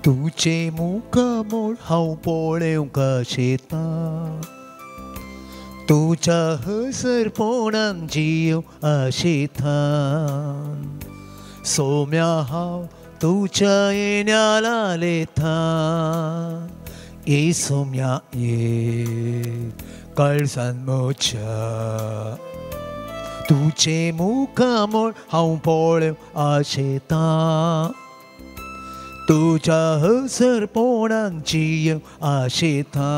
तुझे मुखामोळ हांव पळोवंक शेता तुझ्या हसरपणान जियो आशेता सोम्या हांव तुझ्या येण्याला लेता ए सोम्या ये काळजान म्हज्या तुझे मुखामोळ हांव पळोवंक आशेता तुझ्या हसरपणान जियोंक आशेता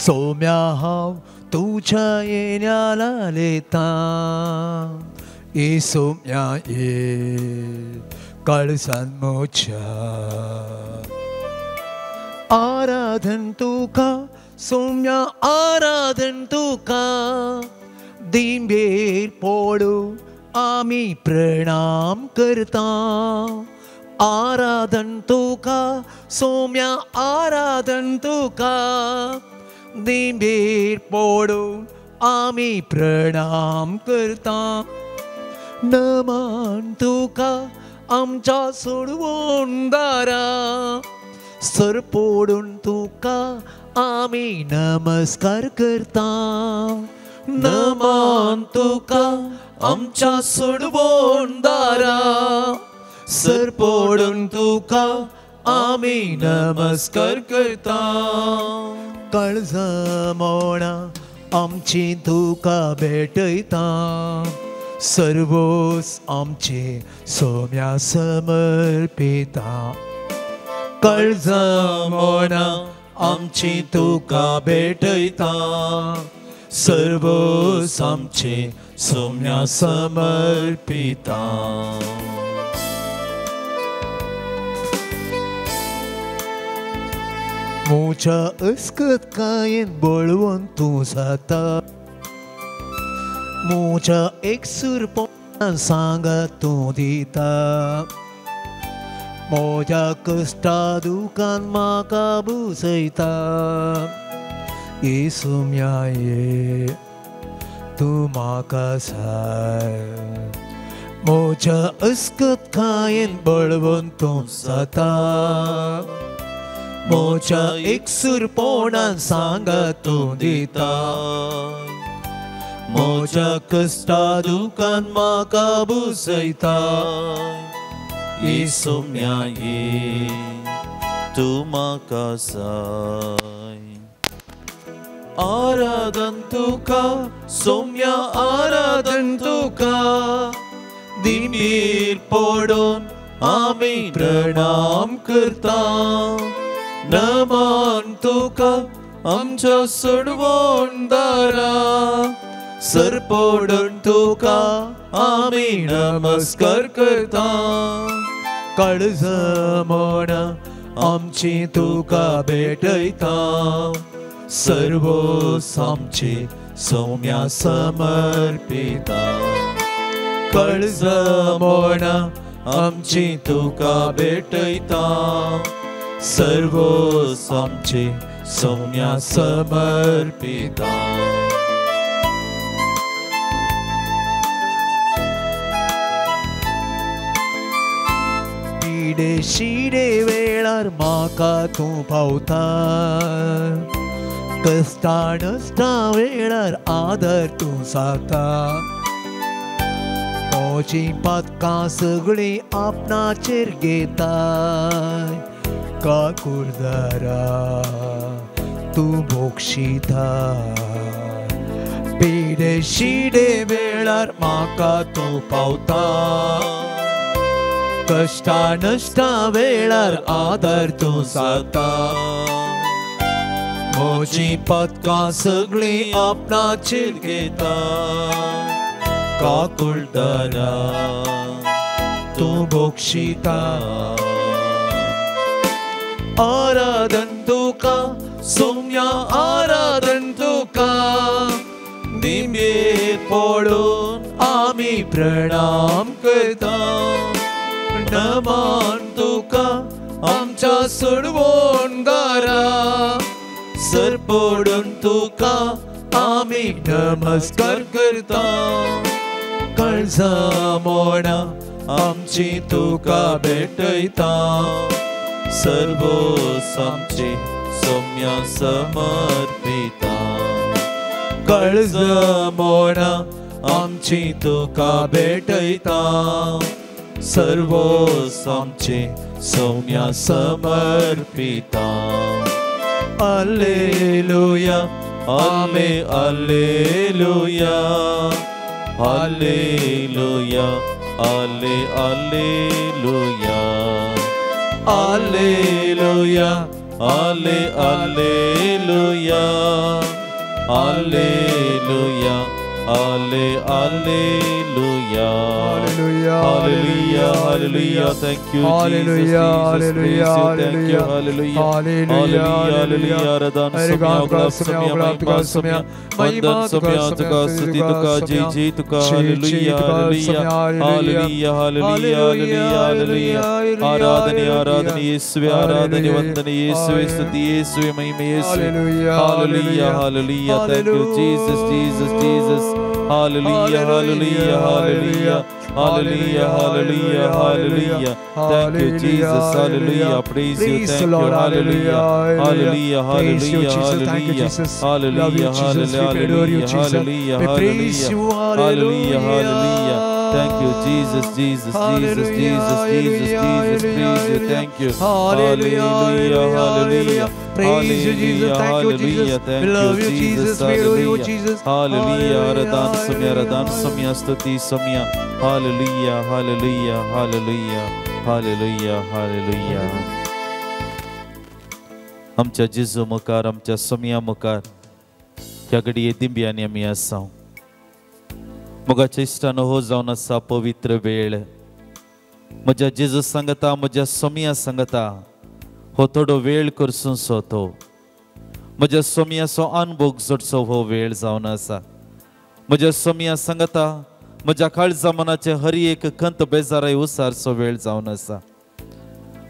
सोम्या हांव तुझ्या येण्याला लेता ए सोम्या ये काळजान म्हज्या आराधन तुका सोम्या आराधन तुका दिंबेर पडून आमी प्रणाम करता आराधन तुका सोम्या आराधन तुका दिंबेर पडून आमी प्रणाम करता नमन तुका आमच्या सोडवून दारा सर पडून तुका आमी नमस्कार करता नमन तुका आमच्या सोडवून दारा सर पडून तुका आमी नमस्कार करता काळजां मोडा आमची तुका भेटयता सर्वोस आमचे सोम्या समर्पिता काळजां मोडा आमची तुका भेटयता सर्वोस आमचे सोम्या समर्पिता म्हज्या अस्कतकायेन बळवून तूं जाता म्हज्या एकसुरपणान सांगात तूं दिता म्हज्या कश्टा दुखान म्हाका बुजयता ए सोम्या ये तूं म्हाका जाय म्हज्या अस्कतकायेन बळवून तूं जाता म्हज्या एकसुरपणान सांगात तूं दिता म्हज्या कश्टा दुखान म्हाका बुजयता ए सोम्या ये तूं म्हाका जाय आराधन तुका सोम्या आराधन तुका दिंबेर पडून आमी प्रणाम करता नमन तुका आमच्या सोडवून दारा सर पडून तुका आमी नमस्कार करता काळजां मोडा आमची तुका भेटयता सर्वोस आमचे सोम्या समर्पिता काळजां मोडा आमची तुका भेटयता सर्वोस आमचे सोम्या समर्पिता पिडे शिडे वेळार म्हाका तूं पावता कश्टा नश्टा वेळार आदर तूं जाता म्हजी पदकां सगळीं आपणाचेर घेता काकुरदारा तूं भोगशिता पिडे शिडे वेळार म्हाका तूं पावता कश्टा नश्टा वेळार आदर तूं जाता म्हजी पदकां सगळीं आपणाचेर घेता काकुरदारा तूं भोगशिता आराधन तुका सोम्या आराधन तुका दिंबेर पडून आमी प्रणाम करता नमन तुका आमच्या सोडवून दारा सर पडून तुका आमी नमस्कार करता काळजां मोडा आमची तुका भेटयता सर्वोस आमचे सौम्या समर्पिता काळज मोना आमची तुका भेटयता सर्वोस आमचे Soumya समर्पिता Alleluia Amen Alleluia Alleluia Alleluia Alleluia Alleluia Alleluia Alleluia Hallelujah Hallelujah Thank you Hallelujah Hallelujah Thank you Hallelujah Hallelujah Hallelujah Radan samya glab samya glab samya vandan samya tuka stuti tuka jai tuka Hallelujah Hallelujah Hallelujah Hallelujah Hallelujah Aradhane Aradhane Yesuve Aradhane Vandane Yesuve Stuti Yesuve Mahime Yesuve Hallelujah Hallelujah Thank you Jesus Jesus Jesus Hallelujah Hallelujah Hallelujah Hallelujah, hallelujah, hallelujah. Thank you, Jesus. Hallelujah. Praise you. Thank you. Hallelujah. Hallelujah, hallelujah, hallelujah. Hallelujah, hallelujah, hallelujah. We praise you. Hallelujah, hallelujah. Thank you, Jesus, Jesus, Jesus, Jesus, Jesus, Jesus. Praise you. Thank you. Hallelujah, hallelujah. Praise you, Jesus. Thank you, Jesus. We love you, Jesus. We adore you, Jesus. Hallelujah. Radhan samya stuti samya. Hallelujah, hallelujah, hallelujah, hallelujah, hallelujah. आमच्या जेजू मुखार आमच्या समया मुखार ह्या घडये दिंब्यांनी आमी आसा मोगाच्या इश्टान हो जावन आसा पवित्र वेळ म्हज्या जेजू सांगता म्हज्या समया सांगता हो थोडो वेळ करसूं सोतो म्हज्या समयाचो अनुभव जोडचो हो वेळ जावन आसा म्हज्या समया सांगता म्हज्या काळजा मनाचे हर एक खंत बेजाराय उसारचो वेळ जावन आसा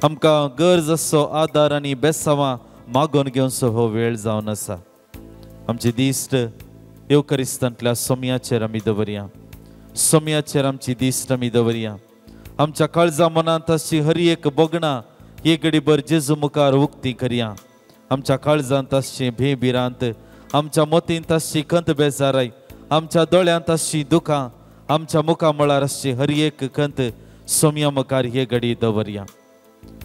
आमकां गरज असो आदार आनी बेसावां मागोवन घेवचो हो वेळ जावन आसा आमची दिश्ट येवकरिस्तांतल्या समयाचेर आमी दवरया समयाचेर आमची दिश्ट आमी दवरया आमच्या काळजा मनांत अशी हर एक बोगणां एक घडीभर जेजू मुखार उक्ती करया आमच्या काळजांत अशी भेबिरांत आमच्या मोतींत अशी खंत बेजाराय आमच्या दोळ्यांत अशी दुखां आमच्या मुखा मळार अशी हर एक खंत सोम्या मुखार हे घडी दवरया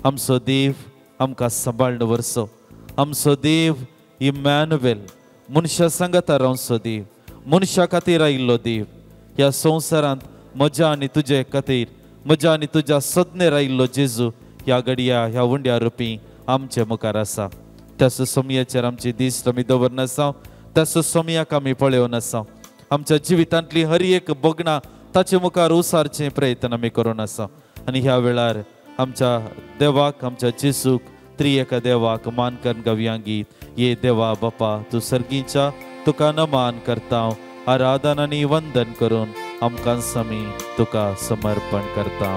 आमचो देव आमकां सांबाळून दवरचो आमचो देव इमॅन्युएल मनशा सांगता रावचो देव मनशा खातीर आयिल्लो देव ह्या संवसारांत म्हज्या आनी तुजे खातीर म्हज्या आनी तुज्या सदनेर आयिल्लो जेजू ह्या घडया ह्या उंड्या रुपी आमचे मुखार आसा त्याच समयाचेर आमची दिश्ट आमी दवरन आसा त्याच समयाक आमी पळयोवन आसा आमच्या जिवितांतली हर एक बोगणां ताचे मुखार उसारचे प्रयत्न आमी करून आसा आनी ह्या वेळार आमच्या देवाक आमच्या जेजूक त्रिएक देवाक मान करून गावया गीत ये देवा बापा तू सर्गीच्या तुका नमान करता आराधन आनी वंदन करून आमकां समी तुका समर्पण करता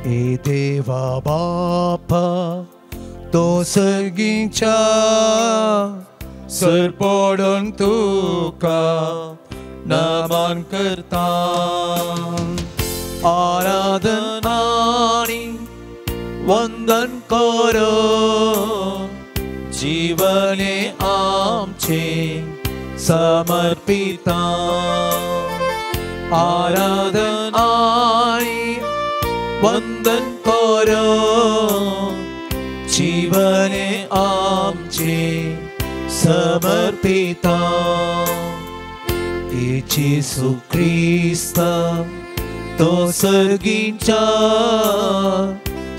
हे देवा बापा तो सर्गीच्या सर पडून तुका नमन करता आराधनानी वंदन करो जीवने आमचे समर्पिता आराधनानी वंदन करो जीवने आमचे समर्पिता येशू ख्रिस्त तो सर्गीच्या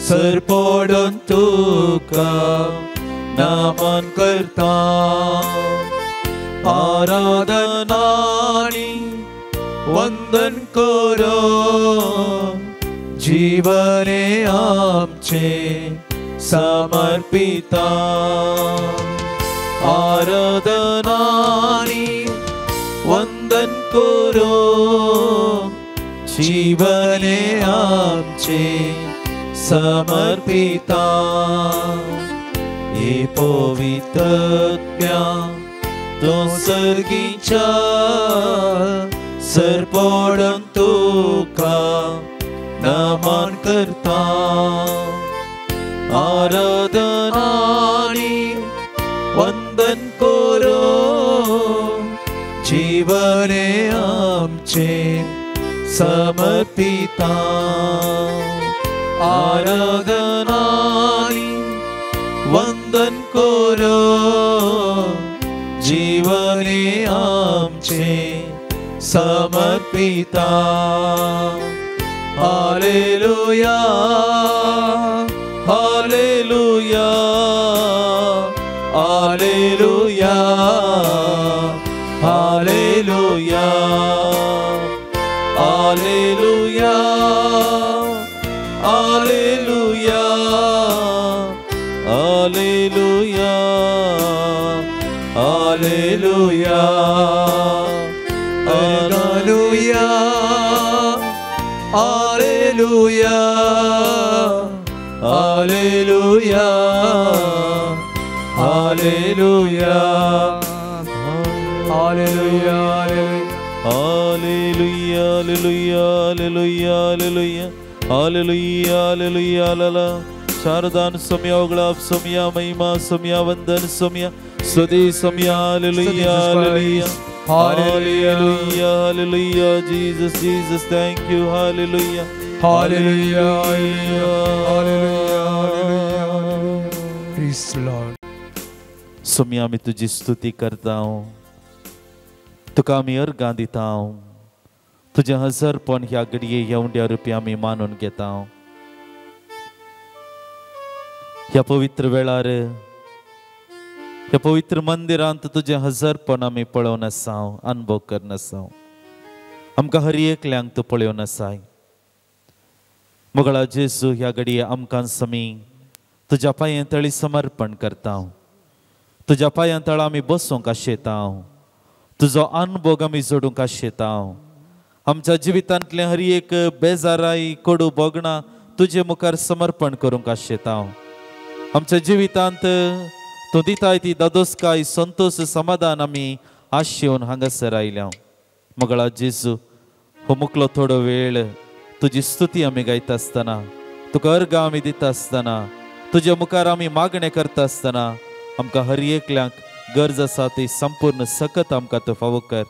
सर पडून तुका नमन करता आराधनानी वंदन करो जीवने आमचे समर्पिता आराधनानी वंदन करो जीवने आमचे समर्पिता हे पवित्रत्या तो सर्गीच्या सर पडून तुका नमन करता आराधनानी वंदन करो जीवने आमचे समर्पिता आराधनानी वंदन करो जीवने आमचे समर्पिता hallelujah hallelujah hallelujah hallelujah hallelujah hallelujah hallelujah hallelujah hallelujah hallelujah hallelujah hallelujah hallelujah hallelujah hallelujah hallelujah hallelujah hallelujah hallelujah शारदान सोम्या उगलाप सोम्या महिमा सोम्या वंदन सोम्या स्तुति सोम्या hallelujah hallelujah hallelujah hallelujah Jesus Jesus thank you hallelujah hallelujah hallelujah praise the Lord सोम्या मी तुझी स्तुती करता हूँ तुका मी अर्गां दिता हूँ तुझे हजरपण ह्या घडये एवढ्या रुपया मी मानून घेता हूँ ह्या पवित्र वेळार ह्या पवित्र मंदिरांत तुझे हजरपण आमी पळोवन आसा अनुभव करन आसा आमकां हर एकल्यांक तूं पळोवन आसाय मोगळा जेजू ह्या घडये आमकां समी तुज्या पांयां तळी समर्पण करता तुज्या पांयां तळ आमी बसूंक आशेता तुजो अनुभव आमी जोडूंक आशेता आमच्या जिवितांतले हर एक बेजाराई कडू बोगणां तुजे मुखार समर्पण करूंक आशेता आमच्या जिवितांत तूं दिताय ती दादोसकाय संतोष समाधान आमी आशेवन हांगासर आयल्या मोगळा जेजू हो मुकलो थोडो वेळ तुजी स्तुती आमी गायता आसतना तुका अर्गां आमी दिता आसतना तुज्या मुखार आमी मागणें करता आसतना आमकां हर एकल्यांक गरज आसा ती संपूर्ण सकत आमकां तूं फावो कर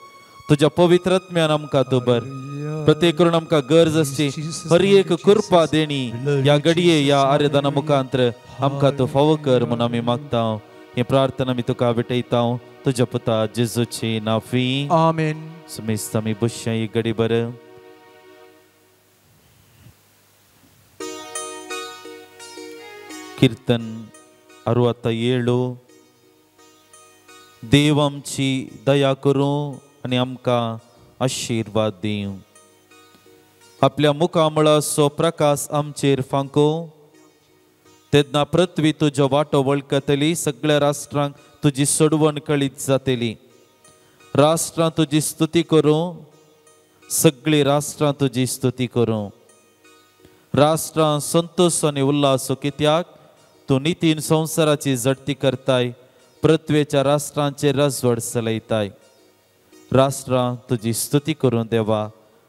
तुज्या पवित्रात्म्यान आमकां तूं बर प्रत्येक करून आमकां गरज आसची हर एक कृपा देणी ह्या घडये ह्या आराधना मुखांतर आमकां तूं फावो कर म्हूण आमी मागता ही प्रार्थना आमी तुका विटयता तुज्या पुता जेजूची नांवी आमेन समेस्त आमी बसया एक घडी बर कीर्तन 67 देव आमची दया करूं आनी आमकां आशिर्वाद दिवं आपल्या मुखामळा सो प्रकाश आमचेर फांको तेन्ना पृथ्वी तुजो वाटो वळखतली सगळ्या राष्ट्रांक तुजी सोडवण कळीत जातली राष्ट्रां तुजी स्तुती करूं सगळी राष्ट्रां तुजी स्तुती करूं राष्ट्रां संतोष आनी उल्हास कित्याक तूं नितीन संवसाराची जडती करताय पृथ्वेच्या राष्ट्रांचेर राजवड चलयताय राष्ट्रां तुजी स्तुती करूं देवा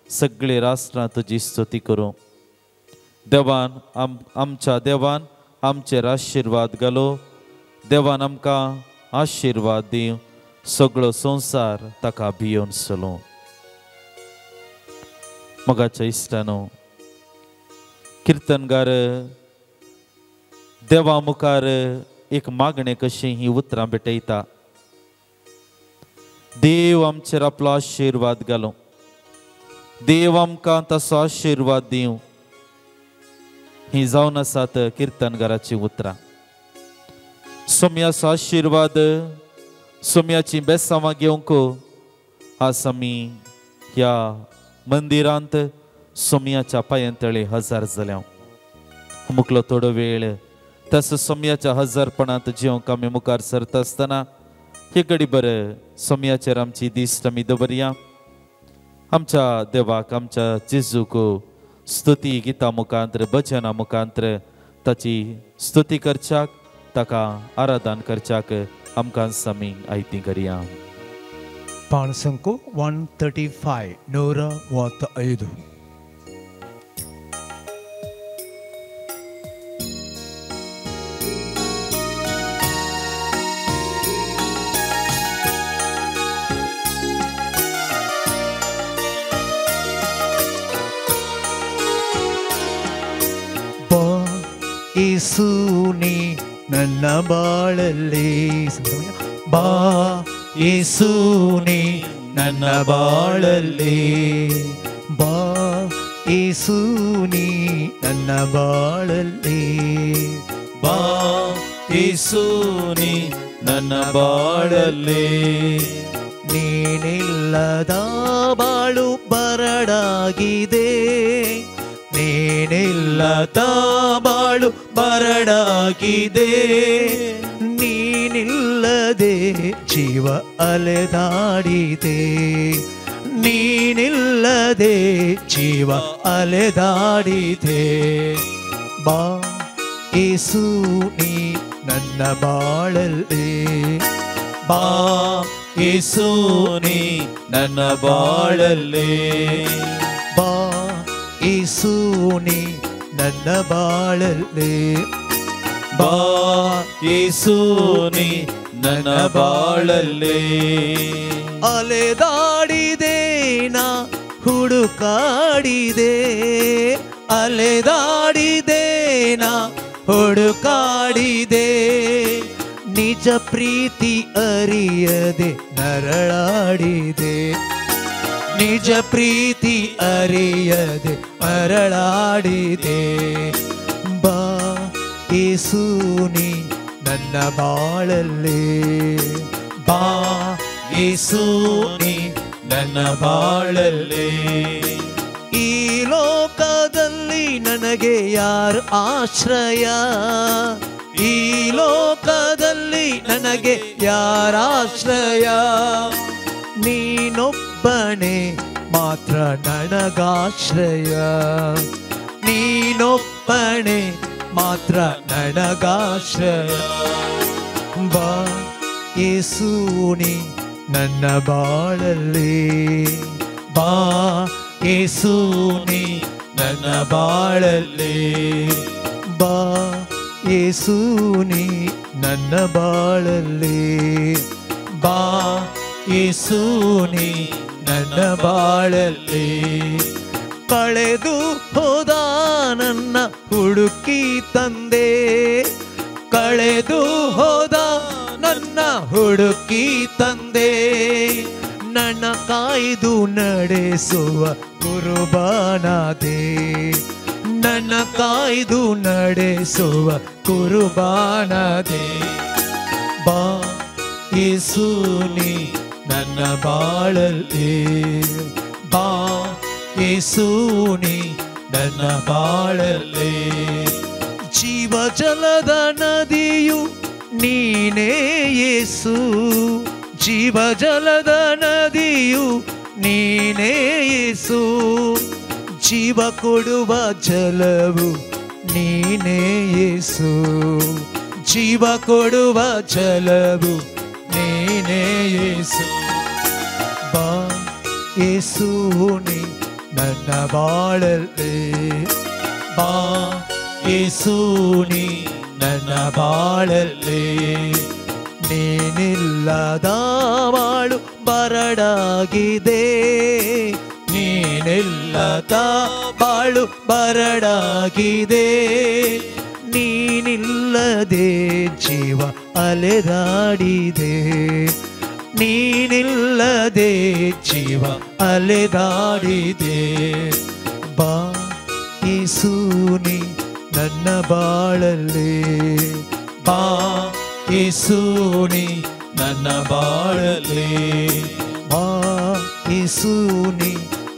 सगळी राष्ट्रां तुजी स्तुती करूं देवान आमच्या देवान आमचेर आशिर्वाद घालो देवान आमकां आशिर्वाद दिवं सगळो संवसार ताका भियोन चलो मोगाच्या इश्टानो कीर्तनगार देवा मुखार एक मागणे कशी ही उतरां भेटयता देव आमचेर आपलो आशिर्वाद घालो देव आमकां तसो आशिर्वाद दिवं ही जावन आसात कीर्तनगाराची उतरां सोम्याचो आशिर्वाद सोम्याची बेसांवां घेवंक आज आमी ह्या मंदिरांत सोम्याच्या पांयांतळी हजर जाल्या मुकलो थोडो वेळ तस सोम्याच्या हजरपणांत जेवंक आमी मुखार सरता आसतना हे घडी बरें सोम्याचेर आमची दिश्ट आमी दवरया आमच्या देवाक आमच्या जेजूक स्तुती गितां मुखांतर भजनां मुखांतर ताची स्तुती करच्याक ताका आराधन करच्याक आमकां समी आयती करया पाण संको 135 135 ಯೇಸುನಿ ನನ್ನ ಬಾಳಲ್ಲಿ ಬಾ ಯೇಸುನಿ ನನ್ನ ಬಾಳಲ್ಲಿ ಬಾ ಯೇಸುನಿ ನನ್ನ ಬಾಳಲ್ಲಿ ಬಾ ಯೇಸುನಿ ನನ್ನ ಬಾಳಲ್ಲಿ ನೀನಿಲ್ಲದ ಬಾಳು ಬರಡಾಗಿದೆ ನೀನಿಲ್ಲದ ಬಾಳು ಬರಡಾಗಿದೆ ನೀನಿಲ್ಲದೆ ಜೀವ ಅಲೆದಾಡಿದೆ ನೀನಿಲ್ಲದೆ ಜೀವ ಅಲೆದಾಡಿದೆ ಬಾ ಯೇಸು ನೀ ನನ್ನ ಬಾಳಲ್ಲಿ ಬಾ ಯೇಸುನಿ ನನ್ನ ಬಾಳಲ್ಲಿ ಬಾ ಯೇಸುನಿ ನನ್ನ ಬಾಳಲ್ಲಿ ಬಾ ಯೇಸುನಿ ನನ್ನ ಬಾಳಲ್ಲಿ ಅಲೆದಾಡಿದೆ ನಾ ಹುಡುಕಾಡಿದೆ ಅಲೆದಾಡಿದೆ ನಾ ಹುಡುಕಾಡಿದೆ ನಿಜ ಪ್ರೀತಿ ಅರಿಯದೆ ನರಳಾಡಿದೆ ನಿಜ ಪ್ರೀತಿ ಅರಿಯದೆ ಮರಳಾಡಿದೆ ಬಾ ಯೇಸುನಿ ನನ್ನ ಬಾಳಲ್ಲಿ ಬಾ ಯೇಸುನಿ ನನ್ನ ಬಾಳಲ್ಲಿ ಈ ಲೋಕದಲ್ಲಿ ನನಗೆ ಯಾರು ಆಶ್ರಯ ಈ ಲೋಕದಲ್ಲಿ ನನಗೆ ಯಾರಾಶ್ರಯ ನೀನೊಬ್ಬನೇ ಮಾತ್ರ ನನಗಾಶ್ರಯ ನೀನೊಬ್ಬನೇ ಮಾತ್ರ ನನಗಾಶ್ರಯ ಬಾ ಯೇಸುನಿ ನನ್ನ ಬಾಳಲ್ಲಿ ಬಾ ಯೇಸುನಿ ನನ್ನ ಬಾಳಲ್ಲಿ ಬಾ ಯೇಸುನಿ ನನ್ನ ಬಾಳಲ್ಲಿ ಬಾ ಯೇಸುನಿ ನನ್ನ ಬಾಳಲ್ಲಿ ಕಳೆದು ಹೋದ ನನ್ನ ಹುಡುಕಿ ತಂದೆ ಕಳೆದು ಹೋದ ನನ್ನ ಹುಡುಕಿ ತಂದೆ ನನ್ನ ಕಾಯ್ದು ನಡೆಸುವ ಕುರುಬಾನಾದೆ ನನ್ನ ಕಾಯ್ದು ನಡೆಸುವ ಕುರುಬಾನಾದೆ ಬಾ ಯೇಸುನಿ ನನ್ನ ಬಾಳಲ್ಲಿ ಬಾ ಯೇಸುನಿ ನನ್ನ ಬಾಳಲ್ಲಿ ಜೀವ ಜಲದ ನದಿಯು ನೀನೇ ಯೇಸು ಜೀವ ಜಲದ ನದಿಯು ನೀನೇ ಯೇಸು ಜೀವ ಕೊಡುವ ಜಲವು ನೀನೇ ಯೇಸು ಜೀವ ಕೊಡುವ ಜಲವು ನೀನೇ ಯೇಸು ಬಾ ಯೇಸುನಿ ನನ್ನ ಬಾಳಲ್ಲಿ ಬಾ ಯೇಸುನಿ ನನ್ನ ಬಾಳಲ್ಲಿ ನೀನಿಲ್ಲದ ಬಾಳು ಬರಡಾಗಿದೆ ನೀನಿಲ್ಲದ ಬಾಳು ಬರಡಾಗಿದೆ ನೀನಿಲ್ಲದೆ ಜೀವ ಅಲೆದಾಡಿದೆ ನೀನಿಲ್ಲದೆ ಜೀವ ಅಲೆದಾಡಿದೆ ಬಾ ಯೇಸುನಿ ನನ್ನ ಬಾಳಲ್ಲಿ ಬಾ ಯೇಸುನಿ ನನ್ನ ಬಾಳಲ್ಲಿ ಬಾ ಯೇಸುನಿ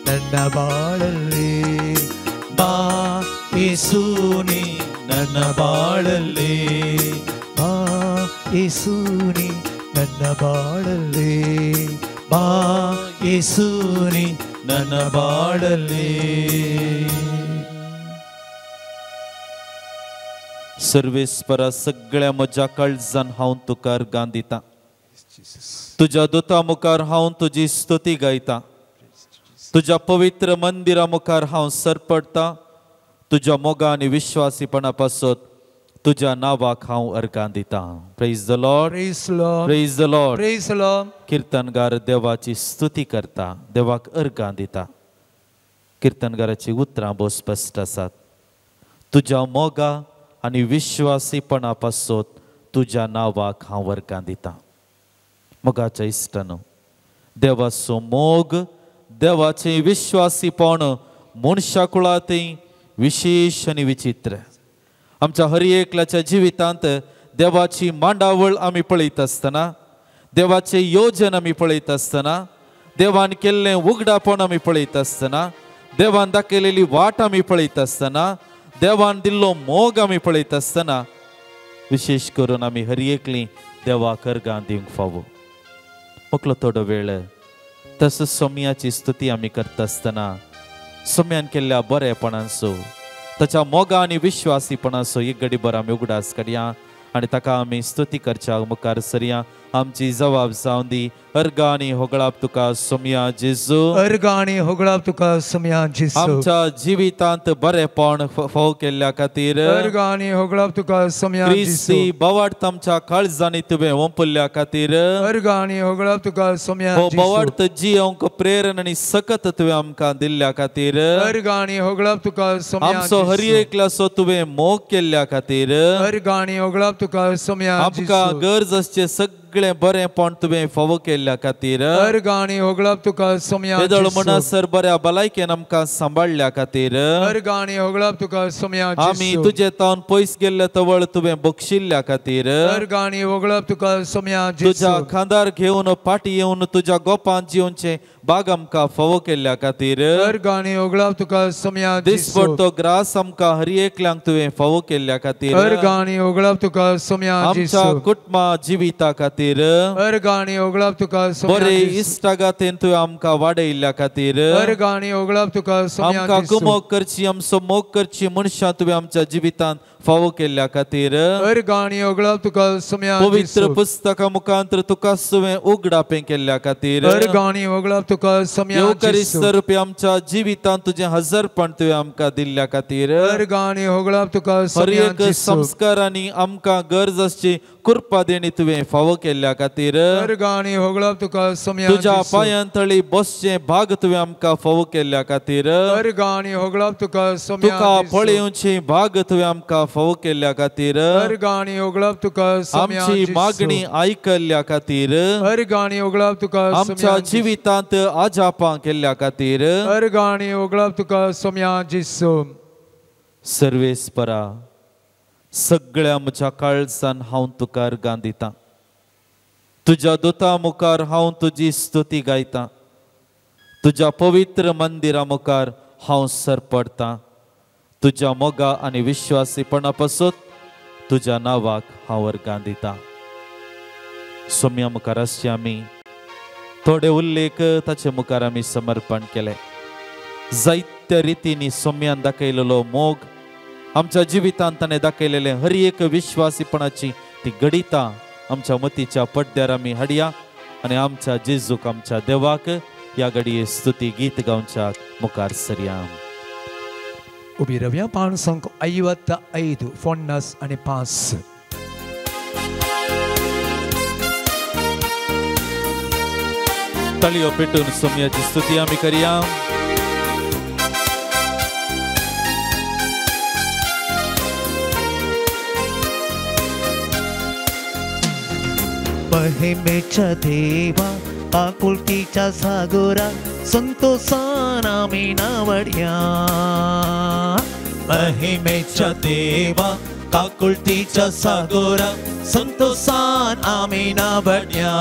ನನ್ನ ಬಾಳಲ್ಲಿ ಬಾ ಯೇಸುನಿ ನನ್ನ ಬಾಳಲ್ಲಿ ಬಾ ಯೇಸುನಿ ನನ್ನ ಬಾಳಲ್ಲಿ ಬಾ ಯೇಸುನಿ ನನ್ನ ಬಾಳಲ್ಲಿ सर्वेस्परा सगळ्या म्हज्या काळजान हांव तुका अर्गां दितां तुज्या दुता मुखार हांव तुजी स्तुती गायतां तुज्या पवित्र मंदिरा मुखार हांव सरपडतां तुज्या मोगा आनी विश्वासीपणा पासत तुज्या नावाक हांव अर्गां दितां praise the Lord praise Lord praise the Lord praise Lord कीर्तनगार देवाची स्तुती करता देवाक अर्गां दिता कीर्तनगाराची उतरां भोव स्पश्ट आसात तुज्या मोगा आनी विश्वासीपणा पासत तुज्या नांवाक हांव वर्गां दितां. मोगाच्या इश्टानो, देवाचो मोग, देवाचें विश्वासीपण मनशा कुळांतय विशेष आनी विचित्र. आमच्या हर एकल्याच्या जिवितांत देवाची मांडावळ आमी पळयत आसतना, देवाचें योजन आमी पळयत आसतना, देवान केल्लें उगडापण आमी पळयत आसतना, देवान दाखयलेली वाट आमी पळयत आसतना, देवान दिल्लो मोग आमी पळयत आसतना, विशेष करून आमी हर एकलीं देवाक अर्गां दिवंक फावो. मोकलो थोडो वेळ तसो सोम्याची स्तुती आमी करता आसतना सोम्यान केल्ल्या बरेपणांचो, ताच्या मोगा आनी विश्वासीपणाचो एक घडीभर आमी उगडास काडया आनी ताका आमी स्तुती करच्या मुखार सरया. आमची जबाब जावन दी. अर्गानी होगळाप तुका सोम्या जेजू, अर्गानी होगळाप तुका सोम्या जेजू. आमच्या जिवितांत बरेपण फाव केल्ल्या खातीर अर्गानी होगळाप तुका सोम्या जेजू. क्रिस्ती बोवाड आमच्या काळजांनी तुवें ओंपल्या खातीर अर्गानी होगळाप तुका सोम्या जेजू. बोवाड जियोंक प्रेरण आनी सकत तुवें आमकां दिल्ल्या खातीर अर्गानी होगळाप तुका सोम्या जेजू. आमचो हर एकल्याचो तुवें मोग केल्ल्या खातीर अर्गानी होगळाप तुका सोम्या जेजू. आमकां गरज आसचें सगळें बरेंपण तुवें फावो केल्ल्या खातीर अर्गानी होगळाप तुका सोम्या जेजू. येदोळ म्हणसर बऱ्या भलायकेन आमकां सांबाळल्या खातीर अर्गानी होगळाप तुका सोम्या जेजू. आमी तुजे तावन पयस गेल्ले तवळ तुवें बक्षिल्ल्या खातीर अर्गानी होगळाप तुका सोम्या जेजू. तुज्या खांदार घेवन पाटी येवन तुज्या गोपांत जिवनचे बाग आमकां फावो केल्ल्या खातीर अर्गानी होगळाप तुका सोम्या जेजू. दिसभर तो ग्रास आमकां हर एकल्यांक तुवें फावो केल्ल्या खातीर अर्गानी होगळाप तुका सोम्या जेजू. आमच्या कुटुंबा जिविता खातीर अर्गानी होगळाप तुका सोम्या बरे जेजू. इश्टागातेन तुवें आमकां वाडयल्ल्या खातीर अर्गानी होगळाप तुका सोम्या आमकां जेजू. कुमोग करची आमचो मोग करची मनशां तुवें आमच्या जिवितांत फावो केल्ल्या खातीर अर्गानी होगळाप तुका सोम्या पवित्र जेजू. पुस्तका मुखांतर तुका तुवें उगडापें केल्ल्या खातीर अर्गानी होगळाप तुका सोम्या जेजू. येवकारिस्तारुपी आमच्या जिवितांत तुजें हजरपण तुवें आमकां दिल्ल्या खातीर अर्गानी होगळाप तुका हर सोम्या एक जेजू. संस्कारांनी आमकां गरज आसची कृपा देणी तुवें फावो केल्ल्या खातीर अर्गानी होगळाप तुका सोम्या तुज्या जेजू. पांयांतळी बसचें भाग तुवें आमकां फावो केल्ल्या खातीर अर्गानी होगळाप तुका सोम्या तुका जेजू. पळयोवचे भाग तुवें आमकां फावो केल्ल्या खातीर अर्गानी होगळाप तुका सोम्या आमची जेजू. मागणी आयकल्ल्या खातीर अर्गानी होगळाप तुका आमच्या सोम्या जेजू. जिवितांत आजापां केल्ल्या खातीर अर्गानी होगळाप तुका सोम्या जेजू. सर्वेस्परा सगळ्या म्हज्या काळजान हांव तुका अर्गां दितां. तुज्या दोता मुखार हांव तुजी स्तुती गायतां. तुज्या पवित्र मंदिरा मुखार हांव सरपडतां. तुज्या मोगा आनी विश्वासीपणा पासत तुज्या नांवाक हांव अर्गां दितां. सोम्या मुखार अशें आमी थोडे उल्लेख ताचे मुखार आमी समर्पण केले. जायत्या रितींनी सोम्यान दाखयलेलो मोग आमच्या जिवितांत ताणें दाखयलेले हर एक विश्वासीपणाची ती गडितां आमच्या मतीच्या पड्ड्यार आमी हाडया आनी आमच्या जेजूक आमच्या देवाक ह्या घडये स्तुती गीत गावच्याक मुखार सरया. उबी रव्या पान संक 55 फोन्नस आणि 5. तळयो पेटून सोम्याची स्तुती आमी करया. महिमेच्या देवा आकुलकीच्या सागोरा संतोषान आम्ही नावड्या. महिमेच्या देवा काकुलतीच्या सागोरा संतोषान आम्ही नावड्या.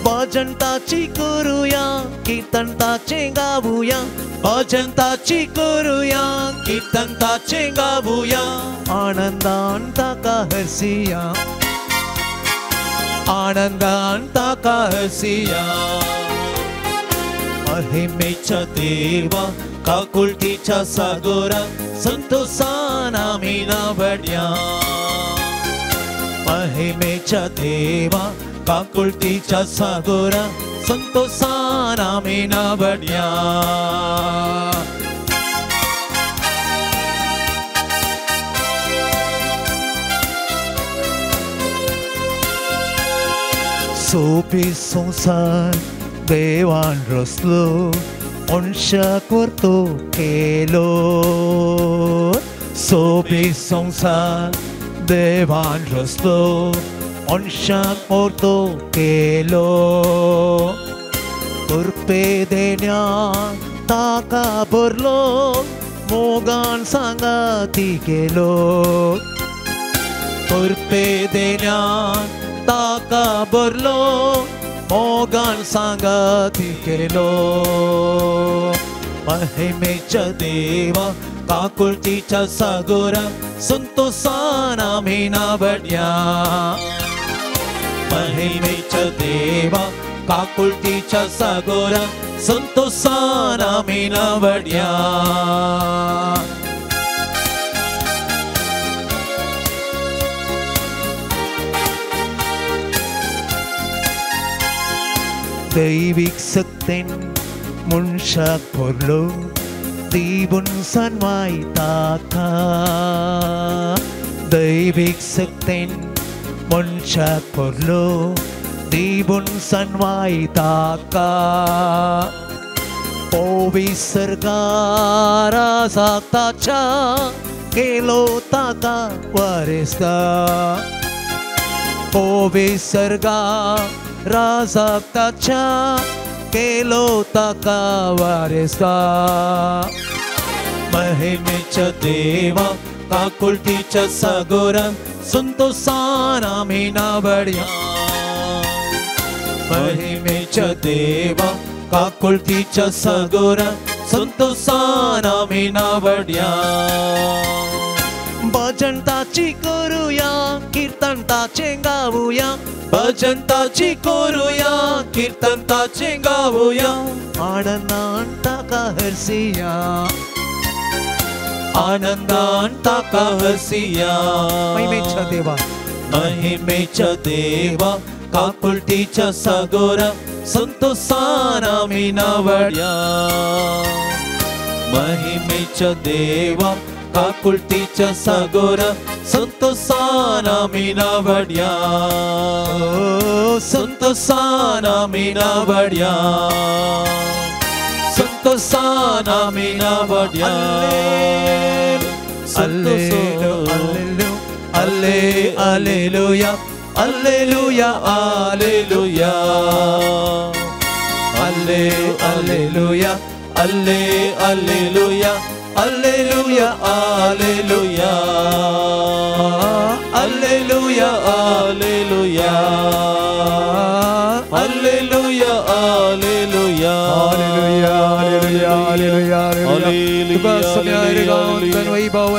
भजनताची करूया कीर्तनताचे गावूया. भजनताची करूया कीर्तनताचे गावूया. आनंदान ताका हसिया. आनंदान ताका हसिया. महिमेच्या देवा काकुलतीच्या सागोरा संतोषान आम्ही नावड्या. महिमेच्या देवा काकुलतीच्या सागोरा संतोषान आम्ही नावड्या. सोपी संसार देवान रचलो मनशाक व्हरतो केलो. सोबी संसार देवान रचलो मनशाक मोरतो केलो कृपे देण्यान ताका भरलो मोगान सांगाती केलो कृपे देण्यान ताका भरलो मोगान सांगाती केलो महिमेच्या देवा काकुळतीच्या सागोरा संतोषान आम्ही नावडया महिमेच्या देवा काकुळतीच्या सागोरा संतोषान आम्ही नावडया दैविक सत्तेन मनशाक भरलो दिवून सन्माय ताका दैविक सत्तेन मनशाक भरलो दिवून सन्माय ताका पवित्रगारा ताच्या केलो ताका वारेसकार पवित्रगार राजाच्या केलो ताका वारेसकार महिमेच्या देवा काकुळतीच्या सागोरा संतोषान आम्ही नावडया महिमेच्या देवा काकुळतीच्या सागोरा संतोषान आम्ही नावडया भजन ताची करूया कीर्तन ताचे गाऊया भजन ताची करूया कीर्तन ताचे गाऊया आनंदान ताका हरसिया आनंदान ताका हरसिया महिमेच्या देवा काकुळतीच्या सागोरा संतोषान आम्ही नावडया महिमेच्या देवा काकुळतीच्या सागोरा संतोषान आम्ही नावडया संतोषान आम्ही नावडया संतोषान आम्ही नावडया Alleluia Alleluia Alleluia Alleluia Alleluia Alleluia Alleluia Alleluia Alleluia Alleluia Alleluia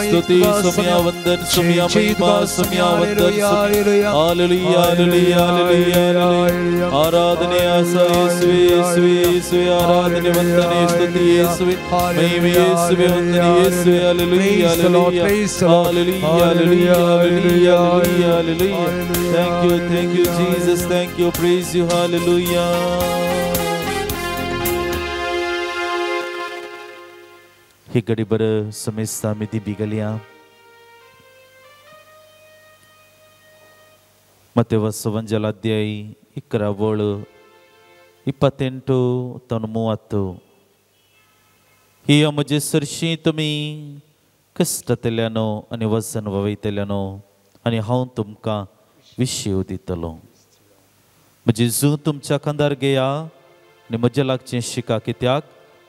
स्तुति सोम्या वंदन सोम्या महिमा सोम्या वंदन हालेलुया हालेलुया हालेलुया आराधने यीशुवे यीशुवे यीशुवे आराधने वंदने स्तुति यीशुवे महिमा यीशुवे वंदने यीशुवे hallelujah hallelujah hallelujah hallelujah hallelujah hallelujah thank you Jesus thank you praise you hallelujah ही गडीभर समेस्ता मिती बिगलिया ಮತ್ತೆ ವಸವಂಜಲ ಅಧ್ಯಾಯ 28-30 ही म्हजे सरशी तुमी कश्टतल्यानो आनी वसन वयतल्यानो आनी हांव तुमकां विशेव दितलो म्हजी जू तुमच्या खांदार घेया आनी म्हजे लागचें शिका कित्याक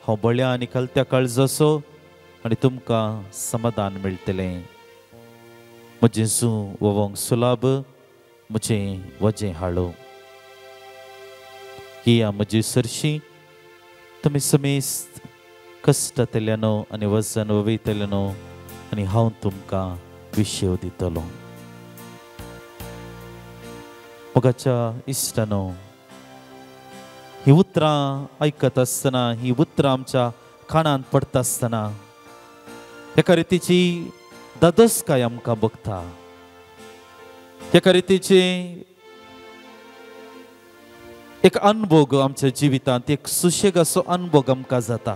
हांव बळ्या आनी कलत्या काळजाचो आनी तुमकां समाधान मेळटलें म्हजें जू वोवंक सुलाभ म्हजें वजें हाळो ही म्हजी सरशी तुमी समेस्त कश्टतल्यानो आनी वसन वयतल्यानो आनी हांव तुमकां विशेव दितलो मोगाच्या इश्टानो ही उतरां आयकत आसतना ही उतरां आमच्या कानांत पडटा आसतना एका रितीची दादोसकाय आमकां भोगता एका रितीची एक अनुभव आमच्या जिवितांत एक सुशेगाचो अनुभव आमकां जाता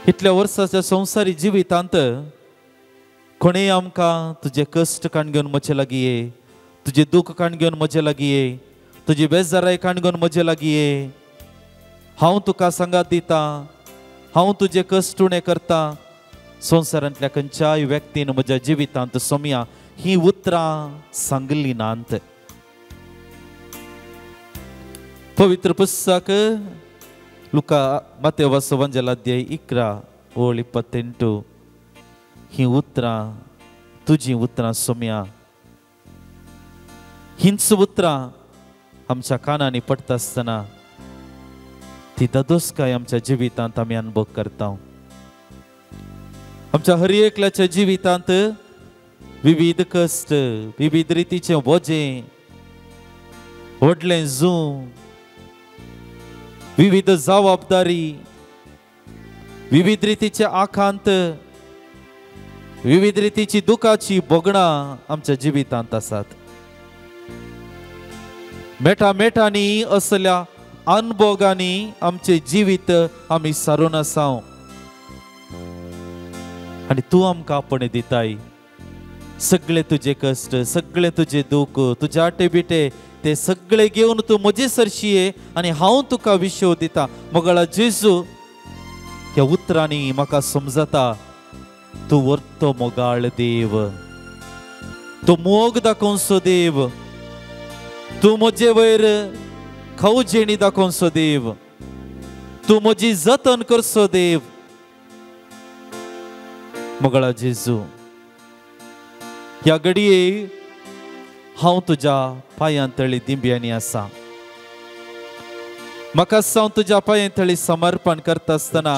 इतल्या वर्साच्या संवसारी जिवितांत कोणेय आमकां तुजे कश्ट काण घेवन म्हजे लागीं ये तुजे दूख काण घेवन म्हजे लागीं ये तुजी बेजाराय काण घेवन म्हजे लागीं ये हांव तुका सांगात दिता हांव तुजे कश्ट उणें करता संवसारांतल्या खंयच्याय व्यक्तीन म्हज्या जिवितांत सोम्या ही उतरां सांगली नात. पवित्र पुस्तक लुका मत्तेय बरें एवंजेल अध्याय 11:28 ही उतरां तुजी उतरां सोम्या हिंच उतरां आमच्या कानांनी पडटा आसतना ती ददोसकाय आमच्या जिवितांत आमी अनुभव करता. आमच्या हर एकल्याच्या जिवितांत विविध कश्ट, विविध रितीचे वजें, व्हडलें झू, विविध जबाबदारी, विविध रितीचे आकांत, विविध रितीची दुखाची बोगणां आमच्या जिवितांत आसात. मेठांनी असल्या अनुभोगांनी आमचे जिवीत आमी सारून आसा आनी तूं आमकां आपण दिताय. सगळे तुजे कश्ट, सगळे तुजे दूख, तुजे आटे बिटे ते सगळे घेवन तूं म्हजे सरशी ये आनी हांव तुका विश्व दिता. मोगळा जेजू ह्या उतरांनी म्हाका समजता तूं वर्तो मोगाळ देव, तूं मोग दाखोवचो देव, तूं म्हजे वयर खावजेणी दाखोवचो देव, तूं म्हजी जतन करचो देव. मोगळा जेजू ह्या घडये हांव तुज्या पांयांतळी दिंब्यांनी आसा. म्हाका हांव तुज्या पांयांतळी समर्पण करता आसतना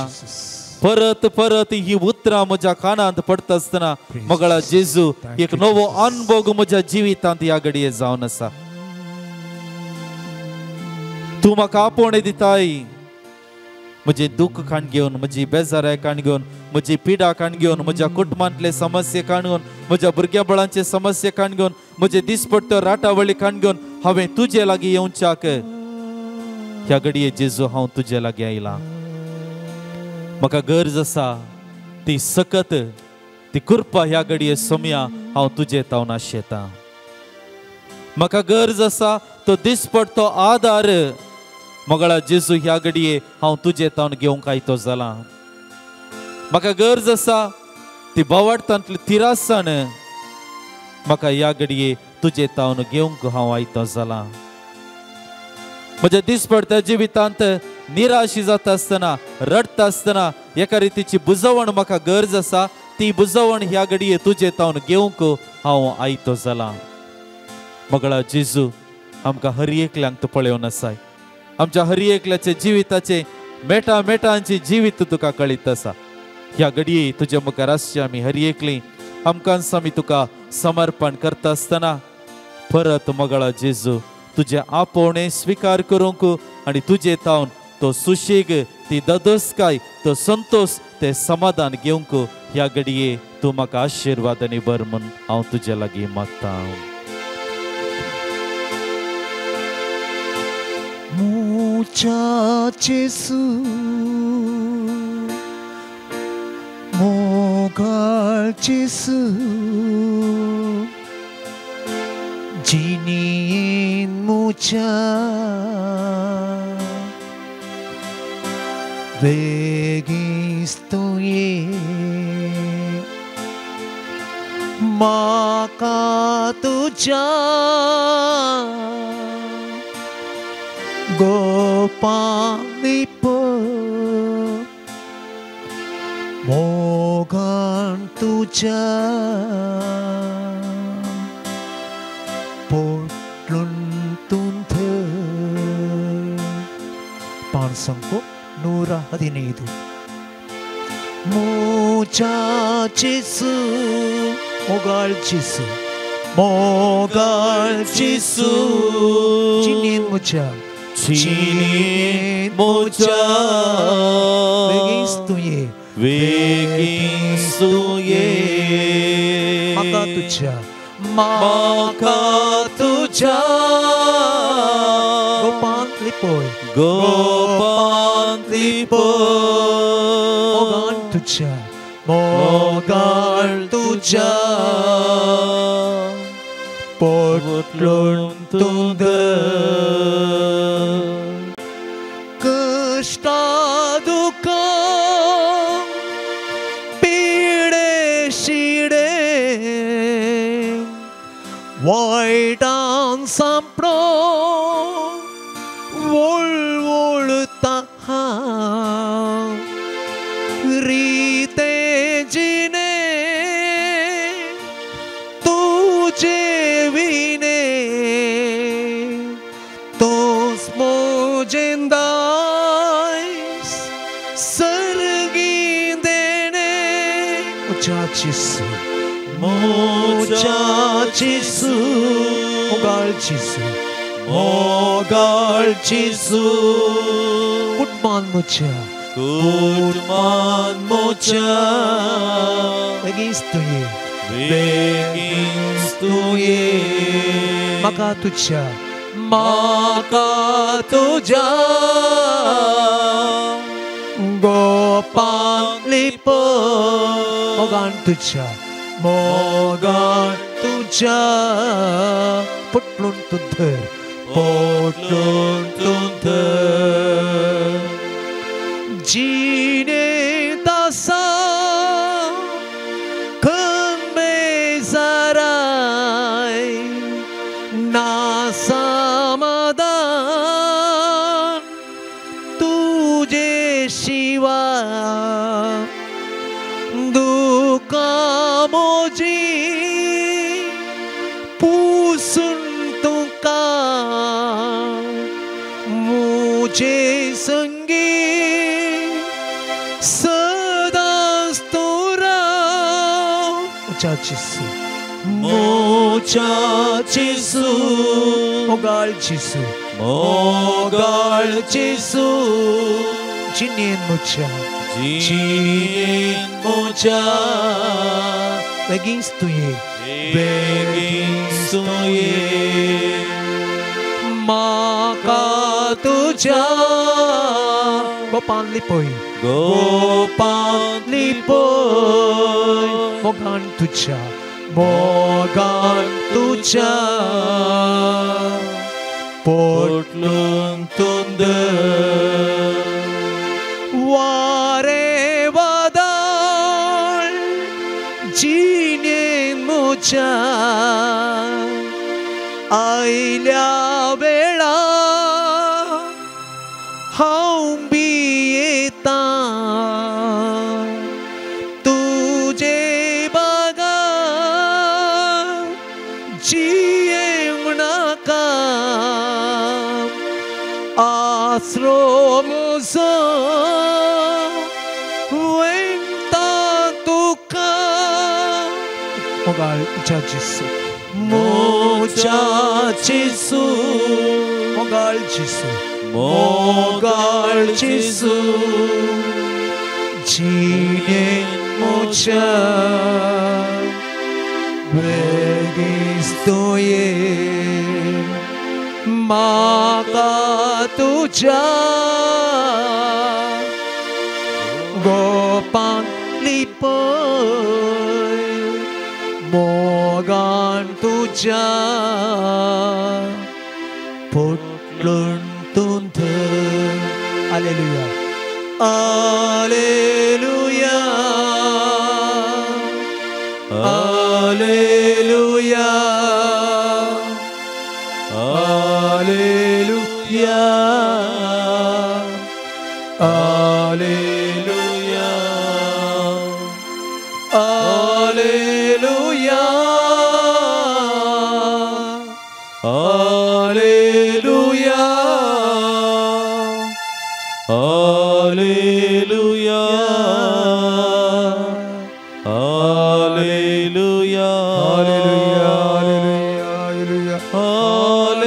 परत परत ही उतरां म्हज्या कानांत पडटा आसतना मोगळा जेजू एक नवो अनुभव म्हज्या जिवितांत ह्या घडये जावन आसा. तूं म्हाका आपण दिताय. म्हजे दुख काण घेवन, म्हजी बेजाराय काण घेवन, म्हजी पिडा काण घेवन, म्हज्या कुटुंबांतले समस्या काण घेवन, म्हज्या भुरग्याबळांचे समस्या काण घेवन, म्हजे दिसपट्टो राटावळी काण घेवन हांवें तुजे लागीं येवच्याक ह्या घडये जेजू हांव तुजे लागीं आयलां. म्हाका गरज आसा ती सकत ती कृपा ह्या घडये सोम्या हांव तुजे तावन आशेतां. म्हाका गरज आसा तो दिसपट्टो आदार मोगळा जेजू ह्या घडये हांव तुजे तावन घेवंक आयतो जालां. म्हाका गरज आसा ती भावार्थांतली तिरासन म्हाका ह्या घडये तुजे तावन घेवंक हांव आयतो जालां. म्हज्या दिसपट्ट्या जिवितांत निराशी जाता आसतना, रडटा आसतना एका रितीची बुजवण म्हाका गरज आसा. ती बुजवण ह्या घडये तुजे तावन घेवंक हांव आयतो जालां. मोगळा जेजू आमकां हर एकल्यांक तूं पळयोवन आसाय. आमच्या हर एकल्याचे जिविताचे मेटांची जिवीत तुका कळीत आसा. ह्या घडये तुज्या मुखार आसचे आमी हर एकली आमकां आमी तुका समर्पण करता आसतना परत मोगळा जेजू तुजे आपोवणे स्वीकार करूंक आनी तुजे तावन तो सुशेग, ती ददोसकाय, तो संतोष, ते समाधान घेवंक ह्या घडये तूं म्हाका आशिर्वाद आनी बर म्हूण हांव तुजे लागीं मागतां. Muchachos, mogalchis, jinin mucha, vegistoye, maka tuja. Gopalipo mogan tuja portlun tunte pansangko 115 muchachis mogalchis jinin mucha Cinin moja vegistuye maka tuja gopantlipoy mogan tuja potlon tunda kasta duka pir White and sampro volta rite jine tujhe vine tos mojendais sargindene muchachisu Mochachisu, Mogalchisu, Mogalchisu. Good man, Mocha. Good man, Mocha. Begins to ye. Begins to ye. Makatucha. Makatuja. Gopal lipo. Mogantucha. Mogan tuja putlun tunther Jine dasa kame zarai nasamadan tuje shiva Moji pusuntuka mujhe sangi sadastura muchachisu muchachisu mogalchisu mogalchisu jinien mucha Jin mocha begins to ye Makatuja Gopan lipoy Mogan tuja Portlung tunder Ware vadal Jine mucha Aila vela Haumbieta Tuje baga Jiemnaka Asromusa Mogal muchachisu Mochachisu Mogalchisu Mogalchisu Jine mocha Begistoye Makatuja Gopan lipoy Mogan tuja putlun tunther Hallelujah Hallelujah Hallelujah Hallelujah Hallelujah Hallelujah Hallelujah Hallelujah Hallelujah Hallelujah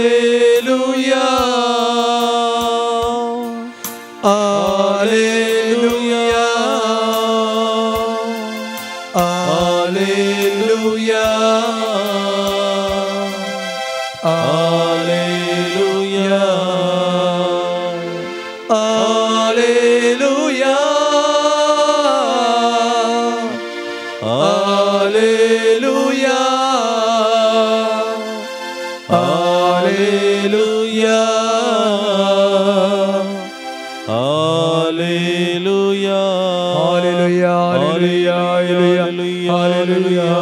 Hallelujah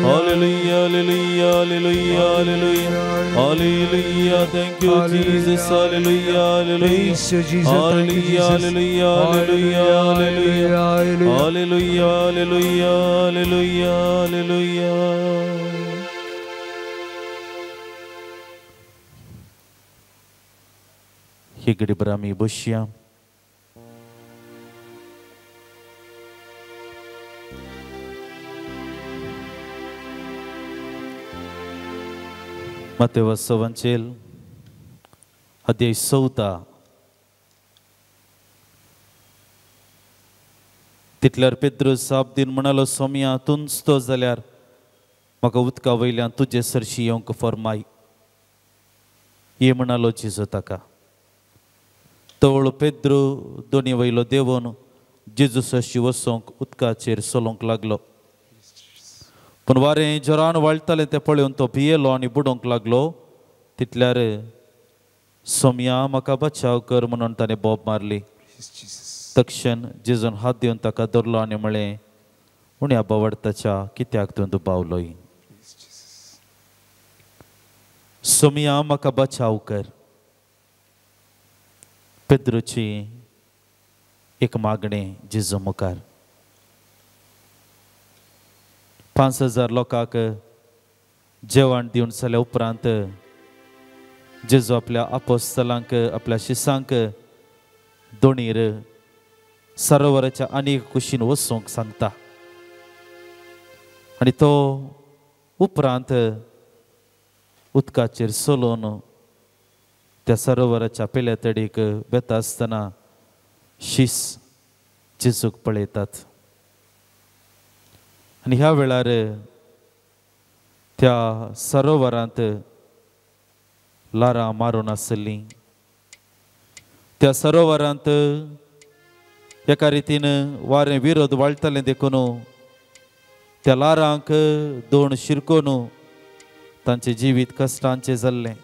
Hallelujah. hallelujah, hallelujah, hallelujah, hallelujah. Thank you, Jesus. Hallelujah, hallelujah, hallelujah, hallelujah, hallelujah, hallelujah, hallelujah, hallelujah, hallelujah. Higri Brahmi Bushya. Mateus Evangelho, अध्याय 14. तितल्यार पेद्रूस साबदीन म्हणालो, सोम्या तूंच तो जाल्यार म्हाका उदका वयल्यान तुजे सरशी येवंक फर्माय. ये म्हणालो जेजू ताका. तवळ पेद्रू दोनी वयलो देंवोन जेजू सरशी वसोंक उदकाचेर सोलोंक लागलो. पूण वारें जोरान वाळटालें तें पळोवन तो भियेलो आनी बुडोवंक लागलो. तितल्यार सोम्या म्हाका बचाव कर म्हणून ताणें बोब मारली. तक्षण जेजून हात दिवन ताका धरलो आनी म्हळें, उण्या बावडताच्या कित्याक तूं दुबावलोय? सोम्या म्हाका बचाव कर. पेद्रूची एक मागणें जेजू मुखार. 5,000 लोकांक जेवण दिवन जाल्या उपरांत जेजू आपल्या आपोस्तलांक, आपल्या शिसांक दोणीर सरोवराच्या आनीक कुशीन वचूंक सांगता. आनी तो उपरांत उदकाचेर सोलोवन त्या सरोवराच्या पेल्या तडीक बेता आसतना शीस जेजूक पळयतात. आनी ह्या वेळार त्या सरोवरांत लारां मारून आसलीं. त्या सरोवरांत एका रितीन वारें विरोध वाळटालें देखून त्या लारांक दोन शिरकोन तांचें जिवीत कश्टांचें जाल्लें.